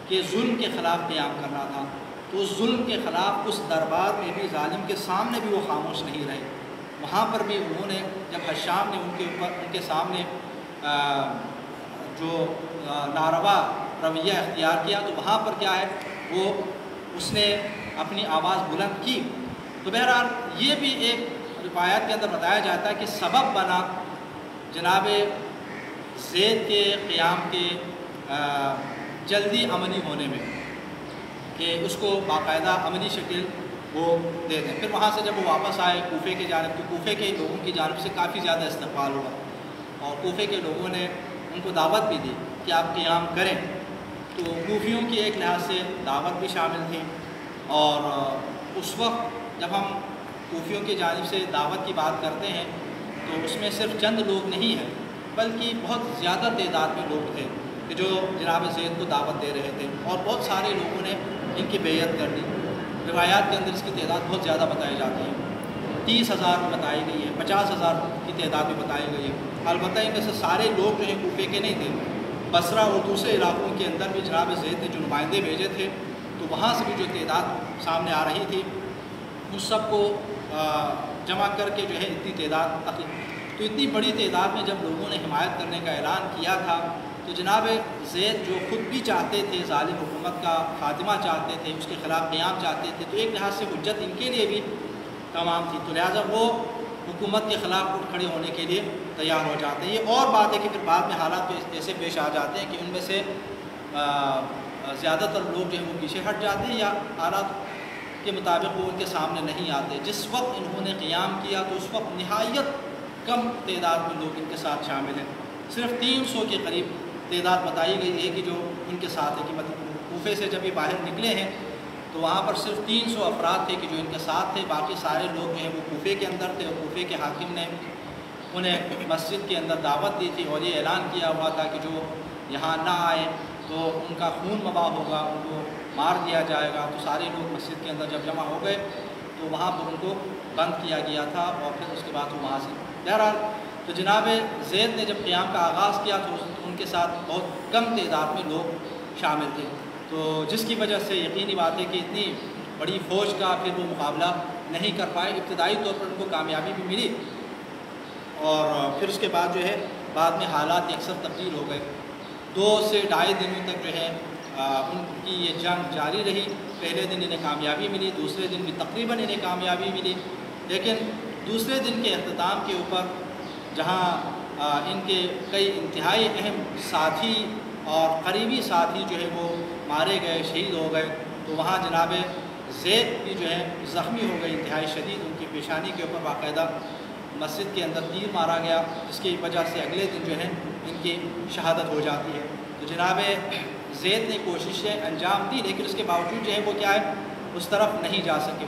کے ظلم کے خلاف قیام کرنا تھا۔ تو اس ظلم کے خلاف اس دربار میں بھی ظالم کے سامنے بھی وہ خاموش نہیں رہے، وہاں پر بھی انہوں نے جب حشام نے ان کے سامنے جو ناروا رویہ اختیار کیا تو وہاں پر کیا ہے وہ اس نے اپنی آواز بلند کی۔ تو بہرحال یہ بھی ایک روایات کے اندر بتایا جاتا ہے کہ سبب بنا جناب زید کے قیام کے جلدی عملی ہونے میں، کہ اس کو باقاعدہ عملی شکل وہ دے دیں۔ پھر وہاں سے جب وہ واپس آئے کوفے کی جانب تو کوفے کے لوگوں کی جانب سے کافی زیادہ استقبال ہوا، اور کوفے کے لوگوں نے ان کو دعوت بھی دی کہ آپ قیام کریں، تو کوفیوں کی ایک لحاظ سے دعوت بھی شامل تھی، اور اس وقت جب ہم کوفیوں کی جانب سے دعوت کی بات کرتے ہیں تو اس میں صرف چند لوگ نہیں ہیں بلکہ بہت زیادہ تعداد میں لوگ تھے کہ جو جناب زید کو دعوت دے رہے تھے، اور بہت سارے لوگوں نے ان کی بیعت کر لی۔ روایات کے اندر اس کی تعداد بہت زیادہ بتائی جاتی ہے، 30,000 میں بتائی گئی ہے، 50,000 کی تعداد میں بتائی گئی ہے۔ البتہ ان میں سے سارے لوگ جو ہیں کوفے کے نہیں تھے، بصرہ اور دوسرے علاقوں کے اندر بھی جناب زید نے جو نمائندے بھیجے تھے تو وہاں سے بھی جو تعداد سامنے آ رہی تھی اس سب کو جمع کر کے جو ہے اتنی تعداد تو اتنی بڑی تعداد میں جب لوگوں نے حمایت کرنے کا اعلان کیا تھا تو جناب زید جو خود بھی چاہتے تھے ظالم حکومت کا خاتمہ چاہتے تھے، اس کے خلاف قیام چاہتے تھے، تو ایک لحاظ سے حجت ان کے لیے بھی تمام تھی، تو لہٰذا وہ حکومت کے خلاف اٹھ کھڑے ہونے کے لیے تیار ہو جاتے ہیں۔ یہ اور بات ہے کہ پھر بعد میں حالات ایسے پیش آ جاتے ہیں کہ ان میں سے زیادہ تر لوگ جو ہیں وہ پیچھے ہٹ جاتے ہیں یا حالات کے مطابق وہ ان کے سامنے نہیں آتے۔ جس وقت انہوں نے قیام کیا تو اس وقت نہایت کم تعداد میں لوگ ان کے ساتھ شامل ہیں، صرف 300 کے قریب تعداد بتائی گئی ہے کہ جو ان کے ساتھ ہے، کہ مطلب کوفے سے جب یہ باہر نکلے ہیں تو وہاں پر صرف 300 افراد تھے کہ جو ان کے ساتھ تھے، باقی سارے لوگ جو ہیں وہ کوفے کے اندر تھے، اور کوفے کے حاکم نے انہیں مسجد کے اندر دعوت دی تھی اور یہ اعلان کیا ہوا تھا کہ جو یہاں نہ آئے تو ان کا خون مباح ہوگا، ان کو مار دیا جائے گا۔ تو سارے لوگ مسجد کے اندر جب جمع ہو گئے تو وہاں پر ان کو بند کیا گیا تھا، اور پھر اس کے بعد وہ وہاں سے بہرحال تو جناب زید نے جب قیام کا آغاز کیا تو ان کے ساتھ بہت کم تعداد میں لوگ شامل تھے، تو جس کی وجہ سے یقینی بات ہے کہ اتنی بڑی فوج کا پھر وہ مقابلہ نہیں کر پائے۔ ابتدائی طور پر ان کو کامیابی بھی ملی، اور پھر اس کے بعد جو ہے بعد میں حالات اکثر تبدیل ہو گئے۔ 2 سے 2.5 دنوں تک جو ہے ان کی یہ جنگ جاری رہی۔ پہلے دن انہیں کامیابی ملی، دوسرے دن بھی تقریباً انہیں کامیابی ملی، لیکن دوسرے دن کے اختتام کے اوپر جہاں ان کے کئی انتہائی اہم ساتھی اور قریبی ساتھی جو ہے وہ مارے گئے، شہید ہو گئے، تو وہاں جناب زید بھی جو ہے زخمی ہو گئے انتہائی شدید، ان کی پیشانی کے اوپر باقاعدہ مسجد کے اندر تیر مارا گیا، جس کی وجہ سے اگلے دن جو ہے ان کی شہادت ہو جاتی ہے۔ تو جناب زید نے کوششیں انجام دی، لیکن اس کے باوجود جو ہے وہ کیا ہے اس طرف نہیں جا سکے۔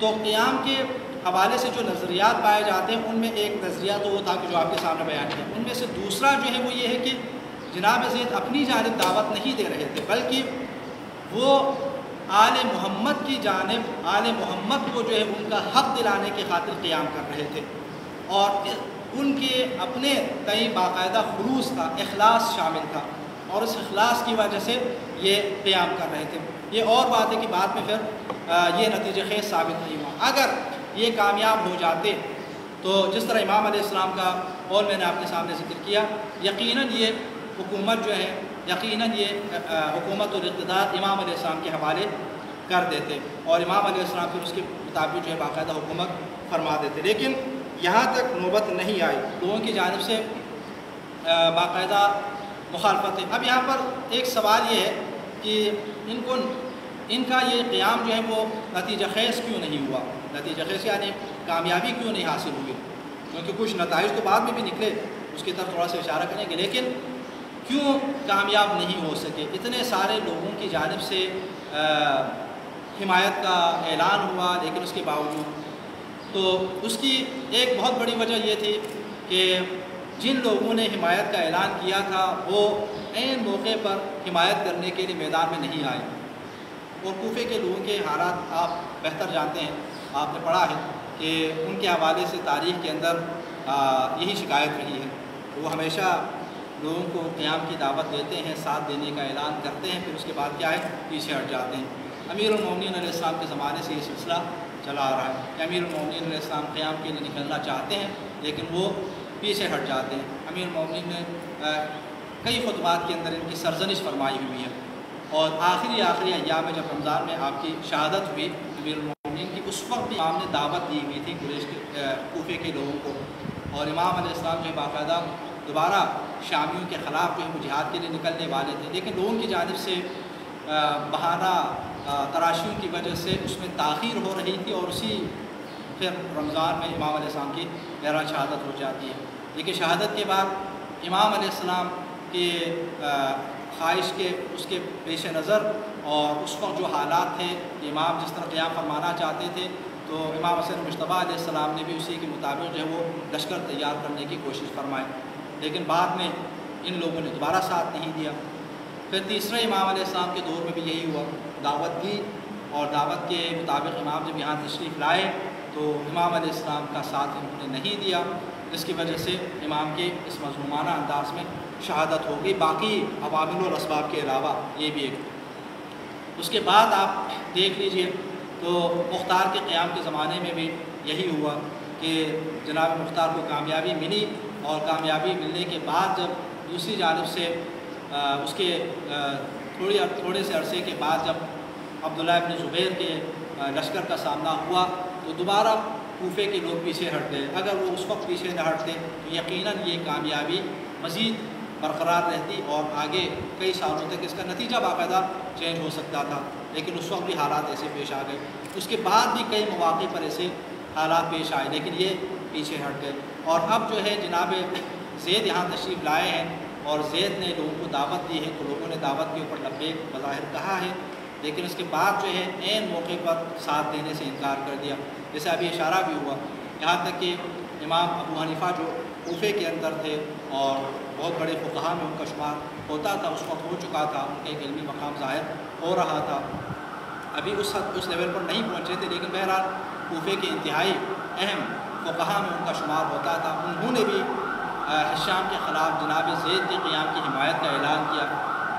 تو قیام کے حوالے سے جو نظریات پائے جاتے ہیں ان میں ایک نظریہ تو وہ تھا کہ جو آپ کے سامنے بیان کیا، ان میں سے دوسرا جو ہے وہ یہ ہے کہ جناب زید اپنی جانب دعوت نہیں دے رہے تھے، بلکہ وہ آل محمد کی جانب آل محمد کو جو ہے ان کا حق دلانے کی خاطر قیام کر رہے تھے، اور ان کے اپنے کئی باقاعدہ خلوص تھا، اخلاص شامل تھا، اور اس اخلاص کی وجہ سے یہ قیام کر رہے تھے۔ یہ اور بات ہے کہ بعد میں پھر یہ نتیجہ خیز ثابت نہیں ہوا۔ اگر یہ کامیاب ہو جاتے تو جس طرح امام علیہ السلام کا قول میں نے آپ کے سامنے ذکر کیا، یقیناً یہ حکومت جو ہے، یقیناً یہ حکومت اور اقتدار امام علیہ السلام کے حوالے کر دیتے، اور امام علیہ السلام پھر اس کے مطابق جو ہے باقاعدہ حکومت فرما دیتے، لیکن یہاں تک نوبت نہیں آئی، لوگوں کی جانب سے باقاعدہ مخالفت ہے۔ اب یہاں پر ایک سوال یہ ہے کہ ان کا یہ قیام جو ہے وہ نتیجہ خیز کیوں نہیں ہوا؟ نتیجہ خیز یعنی کامیابی کیوں نہیں حاصل ہوئی؟ کیونکہ کچھ نتائج تو بعد میں بھی نکلے، اس کی طرف تھوڑا سا اشارہ کریں گے، لیکن کیوں کامیاب نہیں ہو سکے؟ اتنے سارے لوگوں کی جانب سے حمایت کا اعلان ہوا، لیکن اس کے باوجود تو اس کی ایک بہت بڑی وجہ یہ تھی کہ جن لوگوں نے حمایت کا اعلان کیا تھا وہ عین موقع پر حمایت کرنے کے لیے میدان میں نہیں آئے، اور کوفے کے لوگوں کے حالات آپ بہتر جانتے ہیں، آپ نے پڑھا ہے کہ ان کے حوالے سے تاریخ کے اندر یہی شکایت رہی ہے، وہ ہمیشہ لوگوں کو قیام کی دعوت دیتے ہیں، ساتھ دینے کا اعلان کرتے ہیں، پھر اس کے بعد کیا ہے پیچھے ہٹ جاتے ہیں۔ امیر المومنین علیہ السلام کے زمانے سے یہ سلسلہ چلا آ رہا ہے کہ امیر المومنین علیہ السلام قیام کے لیے نکلنا چاہتے ہیں لیکن وہ پیچھے ہٹ جاتے ہیں۔ امیر المومنین نے کئی خطبات کے اندر ان کی سرزنش فرمائی ہوئی ہے، اور آخری ایام میں جب رمضان میں آپ کی شہادت ہوئی امیر المومنین کی، اس وقت بھی امام نے دعوت دی ہوئی تھی قریش کے کوفے کے لوگوں کو، اور امام علیہ السلام جو ہے باقاعدہ دوبارہ شامیوں کے خلاف جو ہے وہ جہاد کے لیے نکلنے والے تھے، لیکن لوگوں کی جانب سے بہانہ تراشیوں کی وجہ سے اس میں تاخیر ہو رہی تھی، اور اسی پھر رمضان میں امام علیہ السلام کی بہرحال شہادت ہو جاتی ہے۔ لیکن شہادت کے بعد امام علیہ السلام کے خواہش کے اس کے پیش نظر اور اس وقت جو حالات تھے کہ امام جس طرح قیام فرمانا چاہتے تھے، تو امام حسن مجتبیٰ علیہ السلام نے بھی اسی کے مطابق جو ہے وہ لشکر تیار کرنے کی کوشش فرمائی، لیکن بعد میں ان لوگوں نے دوبارہ ساتھ نہیں دیا۔ پھر تیسرے امام علیہ السلام کے دور میں بھی یہی ہوا، دعوت دی اور دعوت کے مطابق امام جب یہاں تشریف لائے تو امام علیہ السلام کا ساتھ انہوں نے نہیں دیا، جس کی وجہ سے امام کے اس مظلومانہ انداز میں شہادت ہو گئی، باقی عوامل اور اسباب کے علاوہ یہ بھی ایک۔ اس کے بعد آپ دیکھ لیجئے تو مختار کے قیام کے زمانے میں بھی یہی ہوا کہ جناب مختار کو کامیابی ملی، اور کامیابی ملنے کے بعد جب دوسری جانب سے اس کے تھوڑے سے عرصے کے بعد جب عبداللہ ابن زبیر کے لشکر کا سامنا ہوا تو دوبارہ کوفے کے لوگ پیچھے ہٹ گئے۔ اگر وہ اس وقت پیچھے نہ ہٹتے تو یقیناً یہ کامیابی مزید برقرار رہتی اور آگے کئی سالوں تک اس کا نتیجہ باقاعدہ چینج ہو سکتا تھا، لیکن اس وقت بھی حالات ایسے پیش آ گئے۔ اس کے بعد بھی کئی مواقع پر ایسے حالات پیش آئے لیکن یہ پیچھے ہٹ گئے، اور اب جو ہے جناب زید یہاں تشریف لائے ہیں اور زید نے لوگوں کو دعوت دی ہے، تو لوگوں نے دعوت کے اوپر لبیک بظاہر کہا ہے، لیکن اس کے بعد جو ہے عین موقع پر ساتھ دینے سے انکار کر دیا، جیسے ابھی اشارہ بھی ہوا، یہاں تک کہ امام ابو حنیفہ جو کوفے کے اندر تھے اور بہت بڑے فقہاء میں ان کا شمار ہوتا تھا، اس وقت ہو چکا تھا، ان کا ایک علمی مقام ظاہر ہو رہا تھا، ابھی اس لیول پر نہیں پہنچے تھے، لیکن بہرحال کوفے کے انتہائی اہم فقہاء میں ان کا شمار ہوتا تھا۔ انہوں نے بھی ہشام کے خلاف جناب زید کے قیام کی حمایت کا اعلان کیا،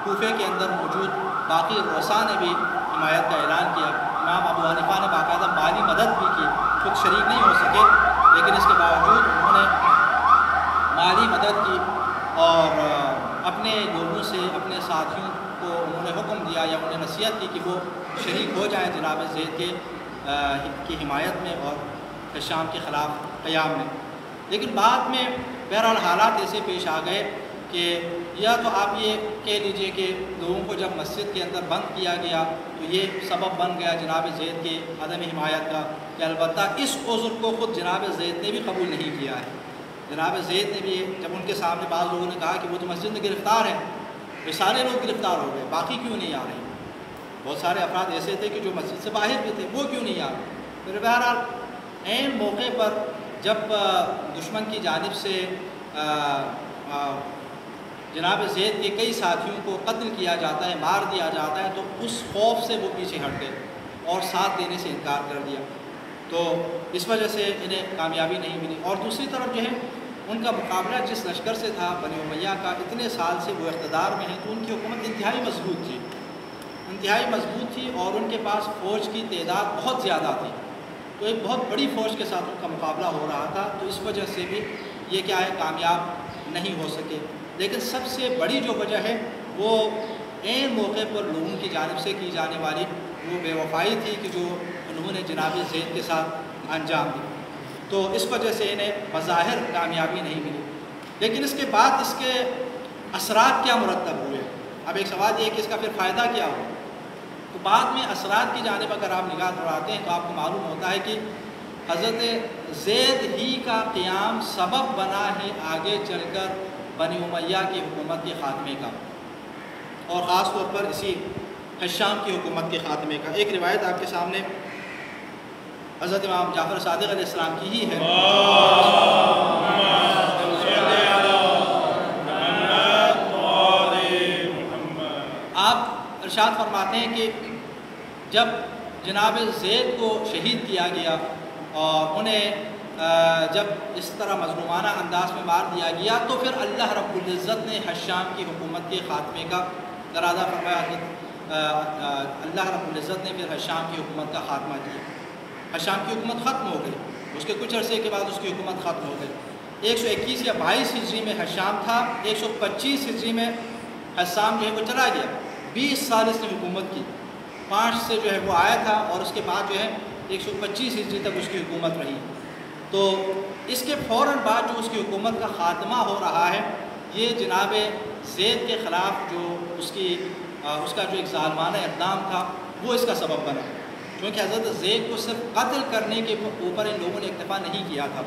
کوفے کے اندر موجود باقی رؤساء نے بھی حمایت کا اعلان کیا، امام ابو حنیفہ نے باقاعدہ مالی مدد بھی کی، خود شریک نہیں ہو سکے لیکن اس کے باوجود انہوں نے مالی مدد کی اور اپنے لوگوں سے اپنے ساتھیوں کو انہوں نے حکم دیا یا انہیں نصیحت کی کہ وہ شریک ہو جائیں جناب زید کی حمایت میں اور ہشام کے خلاف قیام میں۔ لیکن بعد میں بہرحال حالات ایسے پیش آ گئے کہ یا تو آپ یہ کہہ لیجئے کہ لوگوں کو جب مسجد کے اندر بند کیا گیا تو یہ سبب بن گیا جناب زید کے عدم حمایت کا، کہ البتہ اس عذر کو خود جناب زید نے بھی قبول نہیں کیا ہے۔ جناب زید نے بھی جب ان کے سامنے بعض لوگوں نے کہا کہ وہ تو مسجد میں گرفتار ہیں یہ سارے لوگ گرفتار ہو گئے، باقی کیوں نہیں آ رہے؟ بہت سارے افراد ایسے تھے کہ جو مسجد سے باہر بھی تھے، وہ کیوں نہیں آ رہے؟ پھر بہرحال عین موقع پر جب دشمن کی جانب سے جناب زید کے کئی ساتھیوں کو قتل کیا جاتا ہے، مار دیا جاتا ہے، تو اس خوف سے وہ پیچھے ہٹ گئے اور ساتھ دینے سے انکار کر دیا، تو اس وجہ سے انہیں کامیابی نہیں ملی۔ اور دوسری طرف جو ہے ان کا مقابلہ جس لشکر سے تھا بنی امیہ کا، اتنے سال سے وہ اقتدار میں ہیں، تو ان کی حکومت انتہائی مضبوط تھی، انتہائی مضبوط تھی، اور ان کے پاس فوج کی تعداد بہت زیادہ تھی، تو ایک بہت بڑی فوج کے ساتھ ان کا مقابلہ ہو رہا تھا، تو اس وجہ سے بھی یہ کیا ہے، کامیاب نہیں ہو سکے۔ لیکن سب سے بڑی جو وجہ ہے وہ عین موقع پر لوگوں کی جانب سے کی جانے والی وہ بے وفائی تھی کہ جو انہوں نے جناب زید کے ساتھ انجام دی، تو اس وجہ سے انہیں بظاہر کامیابی نہیں ملی۔ لیکن اس کے بعد اس کے اثرات کیا مرتب ہوئے؟ اب ایک سوال یہ ہے کہ اس کا پھر فائدہ کیا ہو؟ تو بعد میں اثرات کی جانب اگر آپ نگاہ دوڑاتے ہیں تو آپ کو معلوم ہوتا ہے کہ حضرت زید ہی کا قیام سبب بنا ہے آگے چل کر بنی امیہ کی حکومت کے خاتمے کا، اور خاص طور پر اسی حشام کی حکومت کے خاتمے کا۔ ایک روایت آپ کے سامنے حضرت امام جعفر صادق علیہ السلام کی ہی ہے۔ آپ ارشاد فرماتے ہیں کہ جب جناب زید کو شہید کیا گیا اور انہیں جب اس طرح مظلومانہ انداز میں مار دیا گیا، تو پھر اللہ رب العزت نے حشام کی حکومت کے خاتمے کا ارادہ فرمایا۔ اللہ رب العزت نے پھر حشام کی حکومت کا خاتمہ کیا، حشام کی حکومت ختم ہو گئی، اس کے کچھ عرصے کے بعد اس کی حکومت ختم ہو گئی۔ 121 یا 22 ہجری میں حشام تھا، 125 ہجری میں حشام جو ہے وہ چلا گیا، 20 سال اس نے حکومت کی، 5 سے جو ہے وہ آیا تھا، اور اس کے بعد جو ہے 125 ہجری تک اس کی حکومت رہی۔ تو اس کے فوراً بعد جو اس کی حکومت کا خاتمہ ہو رہا ہے، یہ جناب زید کے خلاف جو اس کا جو ایک ظالمانہ اقدام تھا وہ اس کا سبب بنا، کیونکہ حضرت زید کو صرف قتل کرنے کے اوپر ان لوگوں نے اکتفا نہیں کیا تھا،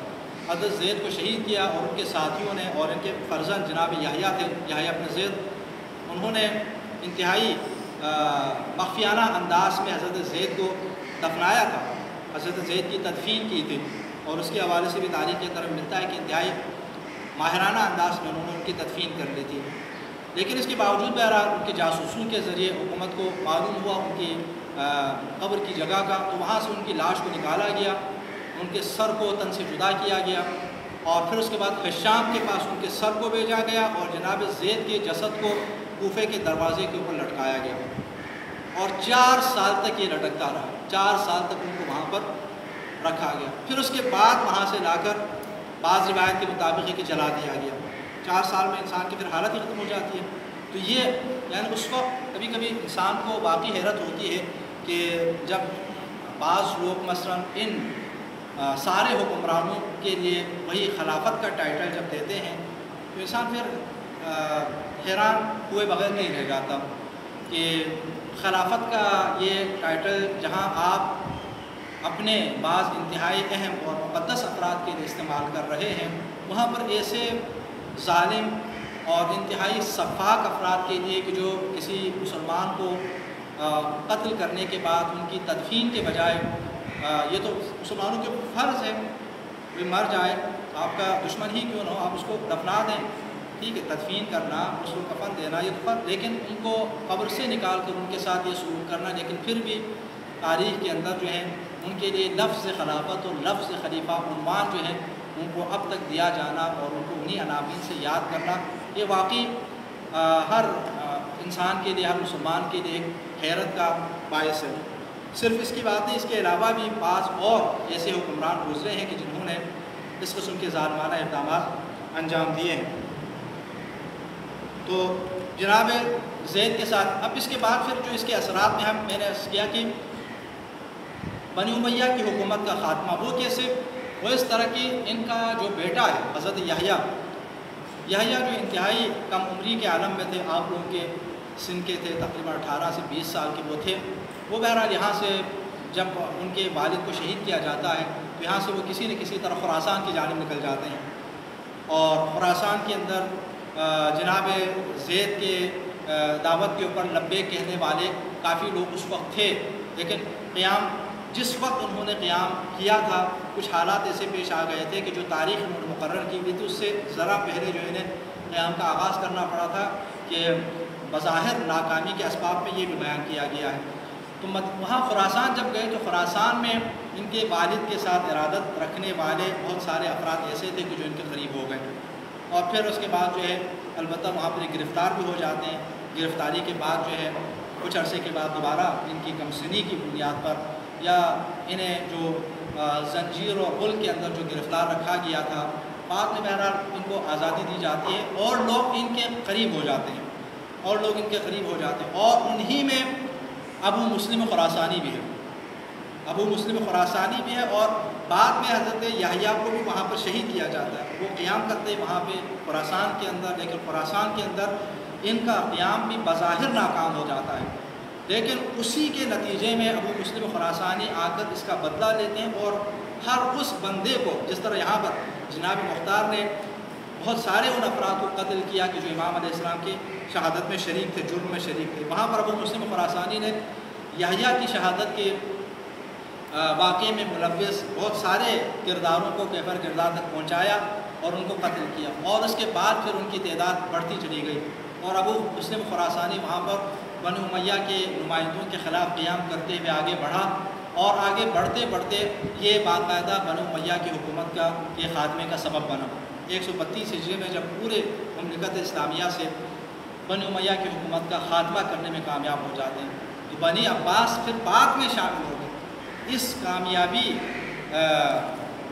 حضرت زید کو شہید کیا، اور ان کے ساتھیوں نے اور ان کے فرزند جناب یحییٰ تھے، یحییٰ بن زید، انہوں نے انتہائی مخفیانہ انداز میں حضرت زید کو دفنایا تھا، حضرت زید کی تدفین کی تھی، اور اس کے حوالے سے بھی تاریخ کے اندر ملتا ہے کہ انتہائی ماہرانہ انداز میں انہوں نے ان کی تدفین کر لی تھی۔ لیکن اس کے باوجود بہرحال ان کے جاسوسوں کے ذریعے حکومت کو معلوم ہوا ان کی قبر کی جگہ کا، تو وہاں سے ان کی لاش کو نکالا گیا، ان کے سر کو تن سے جدا کیا گیا، اور پھر اس کے بعد حشام کے پاس ان کے سر کو بھیجا گیا، اور جناب زید کے جسد کو کوفے کے دروازے کے اوپر لٹکایا گیا، اور 4 سال تک یہ لٹکتا رہا، 4 سال تک ان کو وہاں پر رکھا گیا۔ پھر اس کے بعد وہاں سے لا کر بعض روایت کے مطابق ہے کہ جلا دیا گیا۔ 4 سال میں انسان کی پھر حالت ہی ختم ہو جاتی ہے، تو یہ یعنی اس وقت کبھی کبھی انسان کو واقعی حیرت ہوتی ہے کہ جب بعض لوگ مثلا ان سارے حکمرانوں کے لیے وہی خلافت کا ٹائٹل جب دیتے ہیں تو انسان پھر حیران ہوئے بغیر نہیں رہ جاتا کہ خلافت کا یہ ٹائٹل جہاں آپ اپنے بعض انتہائی اہم اور مقدس افراد کے لیے استعمال کر رہے ہیں، وہاں پر ایسے ظالم اور انتہائی سفاک افراد کے لیے کہ جو کسی مسلمان کو قتل کرنے کے بعد ان کی تدفین کے بجائے یہ تو مسلمانوں کے فرض ہے، وہ مر جائے، آپ کا دشمن ہی کیوں نہ ہو، آپ اس کو دفنا دیں، ٹھیک ہے، تدفین کرنا، اس کو کفن دینا یہ تو فرض، لیکن ان کو قبر سے نکال کر ان کے ساتھ یہ سلوک کرنا، لیکن پھر بھی تاریخ کے اندر جو ہے ان کے لیے لفظ خلافت اور لفظ خلیفہ عنوان جو ہے ان کو اب تک دیا جانا اور ان کو انہی عناوین سے یاد کرنا، یہ واقعی ہر انسان کے لیے، ہر مسلمان کے لیے ایک حیرت کا باعث ہے۔ صرف اس کی بات نہیں، اس کے علاوہ بھی بعض اور ایسے حکمران گزرے ہیں کہ جنہوں نے اس قسم کے ظالمانہ اقدامات انجام دیے ہیں۔ تو جناب زید کے ساتھ اب اس کے بعد پھر جو اس کے اثرات میں نے عرض کیا کہ بنی امیہ کی حکومت کا خاتمہ وہ کیسے، وہ اس طرح کہ ان کا جو بیٹا ہے حضرت یحییٰ جو انتہائی کم عمری کے عالم میں تھے، آپ لوگوں کے سن کے تھے، تقریباً 18 سے 20 سال کے وہ تھے، وہ بہرحال یہاں سے جب ان کے والد کو شہید کیا جاتا ہے تو یہاں سے وہ کسی نہ کسی طرح خراسان کی جانب نکل جاتے ہیں، اور خراسان کے اندر جناب زید کے دعوت کے اوپر لبیک کہنے والے کافی لوگ اس وقت تھے، لیکن قیام جس وقت انہوں نے قیام کیا تھا کچھ حالات ایسے پیش آ گئے تھے کہ جو تاریخ انہوں نے مقرر کی ہوئی تھی اس سے ذرا پہلے جو انہیں قیام کا آغاز کرنا پڑا تھا کہ بظاہر ناکامی کے اسباب میں یہ بھی بیان کیا گیا ہے۔ تو وہاں خراسان جب گئے تو خراسان میں ان کے والد کے ساتھ ارادت رکھنے والے بہت سارے افراد ایسے تھے کہ جو ان کے قریب ہو گئے، اور پھر اس کے بعد جو ہے البتہ وہاں پر گرفتار بھی ہو جاتے ہیں۔ گرفتاری کے بعد جو ہے کچھ عرصے کے بعد دوبارہ ان کی کمسنی کی بنیاد پر یا انہیں جو زنجیر اور غل کے اندر جو گرفتار رکھا گیا تھا، بعد میں بہرحال ان کو آزادی دی جاتی ہے اور لوگ ان کے قریب ہو جاتے ہیں اور انہی میں ابو مسلم خراسانی بھی ہے، اور بعد میں حضرت یحییٰ کو بھی وہاں پر شہید کیا جاتا ہے۔ وہ قیام کرتے وہاں پہ خراسان کے اندر، لیکن خراسان کے اندر ان کا قیام بھی بظاہر ناکام ہو جاتا ہے، لیکن اسی کے نتیجے میں ابو مسلم خراسانی آ کر اس کا بدلہ لیتے ہیں اور ہر اس بندے کو، جس طرح یہاں پر جناب مختار نے بہت سارے ان افراد کو قتل کیا کہ جو امام علیہ السلام کی شہادت میں شریک تھے، جرم میں شریک تھے، وہاں پر ابو مسلم خراسانی نے یحییٰ کی شہادت کے واقعے میں ملوث بہت سارے کرداروں کو کیفر کردار تک پہنچایا اور ان کو قتل کیا، اور اس کے بعد پھر ان کی تعداد بڑھتی چلی گئی اور ابو مسلم خراسانی وہاں پر بنو امیہ کے نمائندوں کے خلاف قیام کرتے ہوئے آگے بڑھا، اور آگے بڑھتے بڑھتے یہ باقاعدہ بنو امیہ کی حکومت کا یہ خاتمے کا سبب بنا۔ 132 ہجری میں جب پورے مملکت اسلامیہ سے بنو امیہ کی حکومت کا خاتمہ کرنے میں کامیاب ہو جاتے ہیں، تو بنی عباس پھر بعد میں شامل ہو گئے۔ اس کامیابی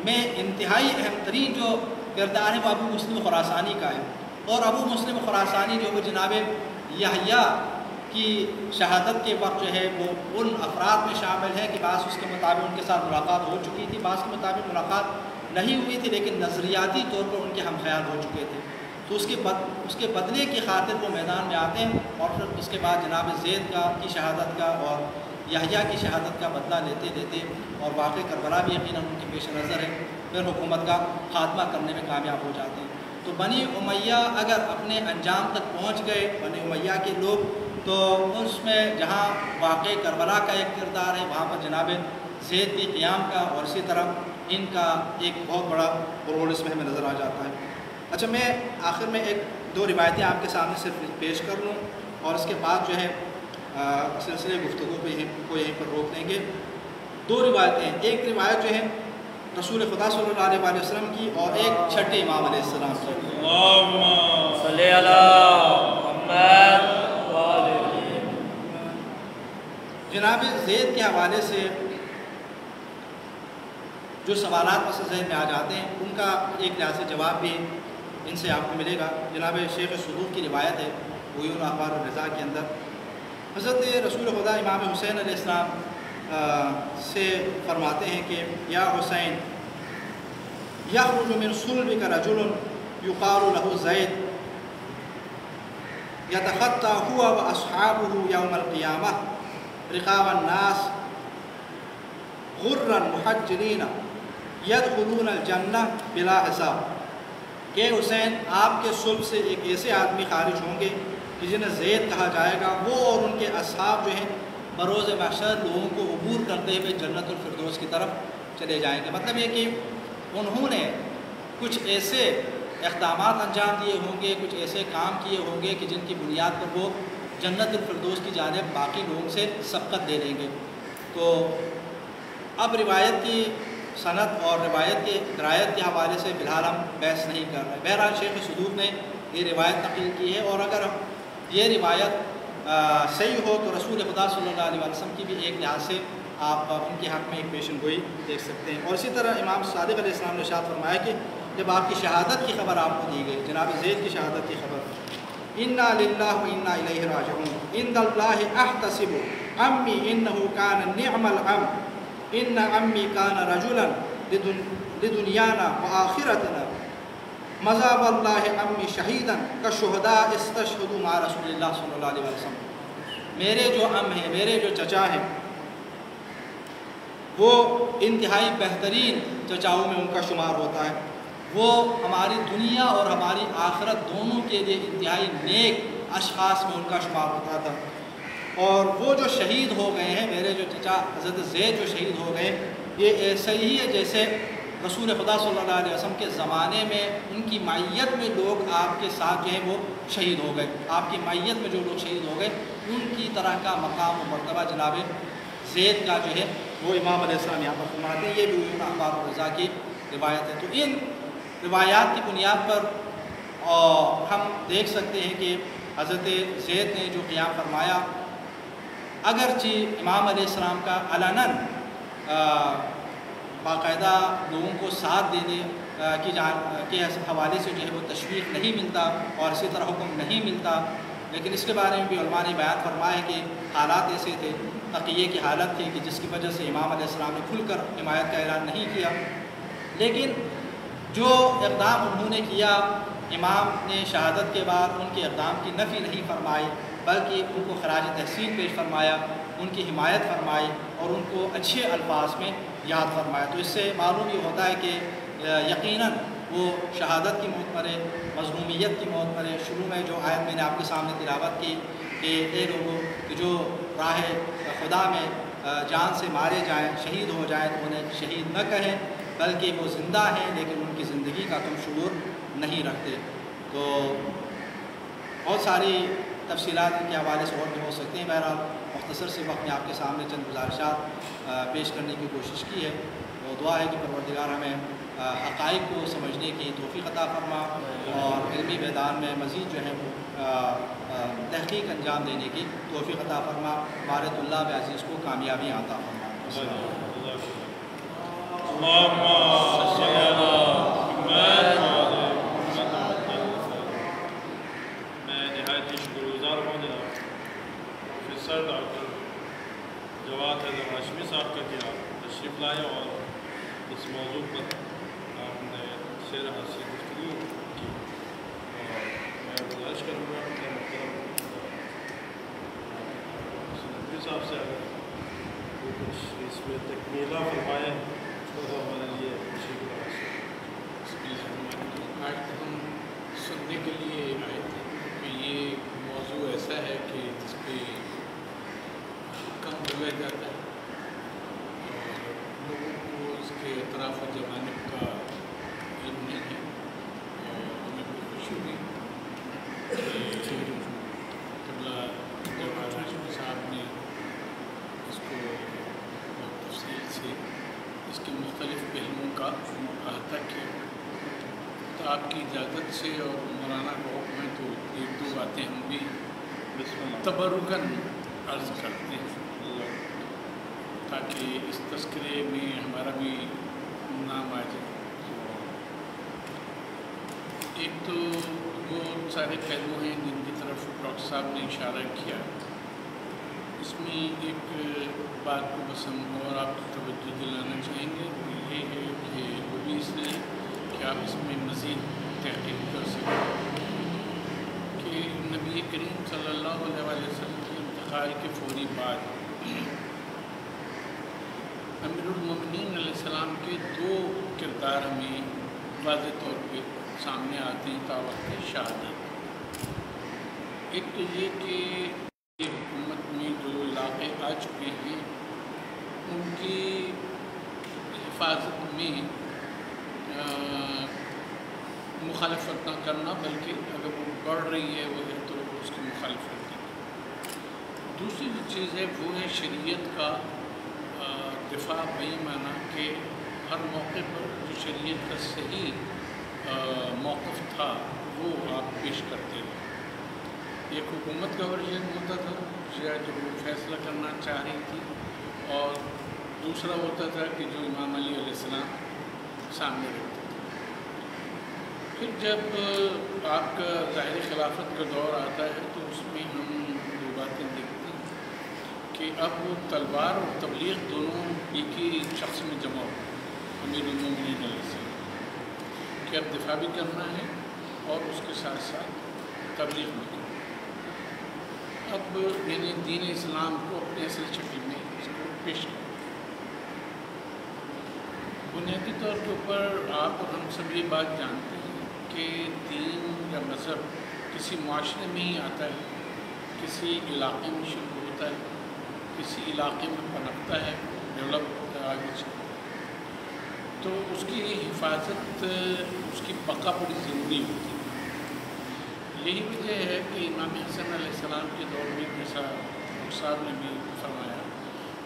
میں انتہائی اہم ترین جو کردار ہے وہ ابو مسلم خراسانی کا ہے، اور ابو مسلم خراسانی جو وہ جناب یحییٰ کی شہادت کے وقت جو ہے وہ ان افراد میں شامل ہے کہ بعض اس کے مطابق ان کے ساتھ ملاقات ہو چکی تھی، بعض کے مطابق ملاقات نہیں ہوئی تھی، لیکن نظریاتی طور پر ان کے ہم خیال ہو چکے تھے۔ تو اس کے بدلے کی خاطر وہ میدان میں آتے ہیں، اور پھر اس کے بعد جناب زید کی شہادت کا اور یحییٰ کی شہادت کا بدلہ لیتے اور واقع کربلا بھی یقیناً ان کے پیش نظر ہے، پھر حکومت کا خاتمہ کرنے میں کامیاب ہو جاتے ہیں۔ تو بنی امیہ اگر اپنے انجام تک پہنچ گئے بنی امیہ کے لوگ، تو اس میں جہاں واقع کربلا کا ایک کردار ہے وہاں پر جناب زید کے قیام کا، اور اسی طرح ان کا ایک بہت بڑا رول اس میں ہمیں نظر آ جاتا ہے۔ اچھا، میں آخر میں ایک دو روایتیں آپ کے سامنے صرف پیش کر لوں، اور اس کے بعد جو ہے سلسلے گفتگو کو یہیں پر روک دیں گے۔ دو روایتیں، ایک روایت جو ہے رسول خدا صلی اللہ علیہ وسلم کی، اور ایک چھٹے امام علیہ السلام کی۔ اللہم صلی علی محمد جناب زید کے حوالے سے جو سوالات پس ذہن میں آ جاتے ہیں ان کا ایک لحاظ سے جواب بھی ان سے آپ کو ملے گا۔ جناب شیخ صدوق کی روایت ہے عیون اخبار الرضا کے اندر، حضرت رسول خدا امام حسین علیہ السلام سے فرماتے ہیں کہ یا حسین یخرج من صلبک رجل یقال له زید یتخطى هو واصحابه یوم القیامہ رقاب الناس غرا محجلین یدخلون الجنہ بلا حساب، کہ حسین آپ کے صلب سے ایک ایسے آدمی خارج ہوں گے کہ جنہیں زید کہا جائے گا، وہ اور ان کے اصحاب جو ہیں بروز محشر لوگوں کو عبور کرتے ہوئے جنت الفردوس کی طرف چلے جائیں گے۔ مطلب یہ کہ انہوں نے کچھ ایسے اقدامات انجام دیے ہوں گے، کچھ ایسے کام کیے ہوں گے کہ جن کی بنیاد پر وہ جنت الفردوس کی جانب باقی لوگوں سے سبقت لے لیں گے۔ تو اب روایت کی سند اور روایت کے درایت کے حوالے سے فی الحال ہم بحث نہیں کر رہے۔ بہرحال شیخ صدوق نے یہ روایت نقل کی ہے، اور اگر یہ روایت صحیح ہو تو رسول خدا صلی اللہ علیہ وسلم کی بھی ایک لحاظ سے آپ ان کے حق میں ایک پیشن گوئی دیکھ سکتے ہیں۔ اور اسی طرح امام صادق علیہ السلام نے ارشاد فرمایا کہ جب آپ کی شہادت کی خبر آپ کو دی گئی، جناب زید کی شہادت کی خبر، انا للہ و انا الیہ راجعون، عند اللہ احتسب عمی انہ کان نعم العم، ان عمی کان رجلا لدنیانا وآخرتنا مذاب اللہ عمی شہیدا کالشہداء استشہدوا مع رسول اللہ صلی اللہ علیہ وسلم۔ میرے جو عم ہیں، میرے جو چچا ہیں، وہ انتہائی بہترین چچاؤں میں ان کا شمار ہوتا ہے، وہ ہماری دنیا اور ہماری آخرت دونوں کے لیے انتہائی نیک اشخاص میں ان کا شمار ہوتا تھا۔ اور وہ جو شہید ہو گئے ہیں، میرے جو چچا حضرت زید جو شہید ہو گئے، یہ ایسا ہی ہے جیسے رسول خدا صلی اللہ علیہ وسلم کے زمانے میں ان کی معیت میں لوگ آپ کے ساتھ جو ہیں وہ شہید ہو گئے، آپ کی معیت میں جو لوگ شہید ہو گئے ان کی طرح کا مقام و مرتبہ جناب زید کا جو ہے وہ امام علیہ السلام یہاں پر فرماتے ہیں۔ یہ بھی اخبار الرضا کی روایت ہے۔ تو ان روایات کی بنیاد پر ہم دیکھ سکتے ہیں کہ حضرت زید نے جو قیام فرمایا، اگرچہ امام علیہ السلام کا علناً باقاعدہ لوگوں کو ساتھ دینے کے حوالے سے جو ہے وہ تشویق نہیں ملتا اور اسی طرح حکم نہیں ملتا، لیکن اس کے بارے میں بھی علماء نے بیان فرمایا ہے کہ حالات ایسے تھے، تقیے کی حالت تھی کہ جس کی وجہ سے امام علیہ السلام نے کھل کر حمایت کا اعلان نہیں کیا، لیکن جو اقدام انہوں نے کیا، امام نے شہادت کے بعد ان کے اقدام کی نفی نہیں فرمائی بلکہ ان کو خراج تحسین پیش فرمایا، ان کی حمایت فرمائی اور ان کو اچھے الفاظ میں یاد فرمایا۔ تو اس سے معلوم یہ ہوتا ہے کہ یقیناً وہ شہادت کی موت مرے، مظلومیت کی موت مرے۔ شروع میں جو آیت میں نے آپ کے سامنے تلاوت کی کہ اے لوگوں کہ جو راہ خدا میں جان سے مارے جائیں، شہید ہو جائیں، تو انہیں شہید نہ کہیں بلکہ وہ زندہ ہیں لیکن ان کی زندگی کا تم شعور نہیں رکھتے۔ تو بہت ساری تفصیلات کے حوالے سے اور بھی ہو سکتے ہیں، بہرحال مختصر سے وقت میں آپ کے سامنے چند گزارشات پیش کرنے کی کوشش کی ہے۔ تو دعا ہے کہ پروردگار ہمیں حقائق کو سمجھنے کی توفیق عطا فرما اور علمی میدان میں مزید جو ہے وہ تحقیق انجام دینے کی توفیق عطا فرما، ہمارے طلاب عزیز کو کامیابی عطا فرما۔ پروفیسر ڈاکٹر جواد حیدر ہاشمی صاحب کا کیا تشریف لائے اور اس موضوع پر آپ نے شعر حاصل گفتگو کی، اور میں گزارش کروں گا کہ محترم نقوی صاحب سے اگر وہ کچھ اس میں تکمیلہ فرمائیں تو ہمارے لیے خوشی کی بات ہے۔ آج ہم سننے کے لیے آئے تھے کہ یہ موضوع ایسا ہے کہ جس پہ کم بولا جاتا ہے اور لوگوں کو اس کے اطراف و جوانب کا علم نہیں ہے، اور ہمیں بہت خوشی ہوئی کہ قبلہ جواد ہاشمی صاحب نے اس کو بہت تفصیل سے اس کے مختلف پہلوؤں کا احاطہ کیا۔ تو آپ کی اجازت سے اور مولانا کو حکم ہے تو ایک دو باتیں ہم بھی تبرکاً عرض کرتے ہیں تاکہ اس تذکرے میں ہمارا بھی نام آ جائے۔ ایک تو وہ سارے پہلو ہیں جن کی طرف ڈاکٹر صاحب نے اشارہ کیا، اس میں ایک بات کو بس ہم اور آپ کی توجہ دلانا چاہیں گے، وہ یہ ہے کہ وہ بھی اس لیے کہ آپ اس میں مزید تحقیق کر سکیں کہ نبی کریم صلی اللہ علیہ وسلم کے انتقال کے فوری بعد امیر المومنین علیہ السلام کے دو کردار ہمیں واضح طور پہ سامنے آتے ہیں تاوقت شہادت۔ ایک تو یہ کہ حکومت میں جو علاقے آ چکے ہیں ان کی حفاظت میں مخالفت نہ کرنا، بلکہ اگر وہ بڑھ رہی ہے وہ ہے تو اس کی مخالفت کرنا۔ دوسری جو چیز ہے وہ ہے شریعت کا دفاع، بہی معنی کہ ہر موقع پر جو شریعت کا صحیح موقف تھا وہ آپ پیش کرتے ہیں۔ ایک حکومت کا ورژن ہوتا تھا جو وہ فیصلہ کرنا چاہ رہی تھی، اور دوسرا ہوتا تھا کہ جو امام علی علیہ السلام سامنے رکھتے تھے۔ پھر جب آپ کا ظاہر خلافت کا دور آتا ہے تو اس میں ہم دو باتیں دیکھتے ہیں کہ اب وہ تلوار اور تبلیغ دونوں ایک ہی شخص میں جمع ہو، امیر المومنین علیہ السلام، کہ اب دفاع بھی کرنا ہے اور اس کے ساتھ ساتھ تبلیغ بھی کرنا۔ اب یعنی دین اسلام کو اپنے اصل شکل میں اس کو پیش کرنا۔ بنیادی طور کے اوپر آپ اور ہم سب یہ بات جانتے ہیں کہ دین یا مذہب کسی معاشرے میں ہی آتا ہے، کسی علاقے میں شروع ہوتا ہے، کسی علاقے میں پنپتا ہے، ڈیولپ ہوتا ہے آگے چلتا ہے، تو اس کی حفاظت، اس کی بقا بڑی ضروری ہوتی ہے۔ یہی وجہ ہے کہ امام حسن علیہ السلام کے دور میں، جیسا صاحب نے بھی فرمایا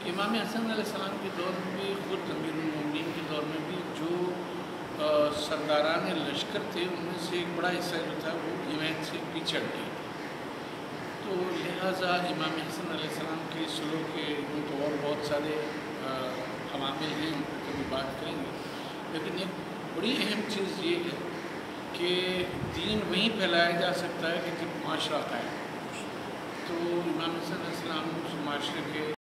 کہ امام حسن علیہ السلام کے دور میں بھی، خود امیر المومنین کے دور میں بھی جو سرداران لشکر تھے ان میں سے ایک بڑا حصہ جو تھا وہ ایونٹ سے پیچھے ہٹ گیا تھا، تو لہٰذا امام حسن علیہ السلام کے سلوک کے تو اور بہت سارے عوامل ہیں، ان پر کبھی بات کریں گے، لیکن ایک بڑی اہم چیز یہ ہے کہ دین وہیں پھیلایا جا سکتا ہے کہ جب معاشرہ قائم ہو۔ تو امام حسن علیہ السلام اس معاشرے کے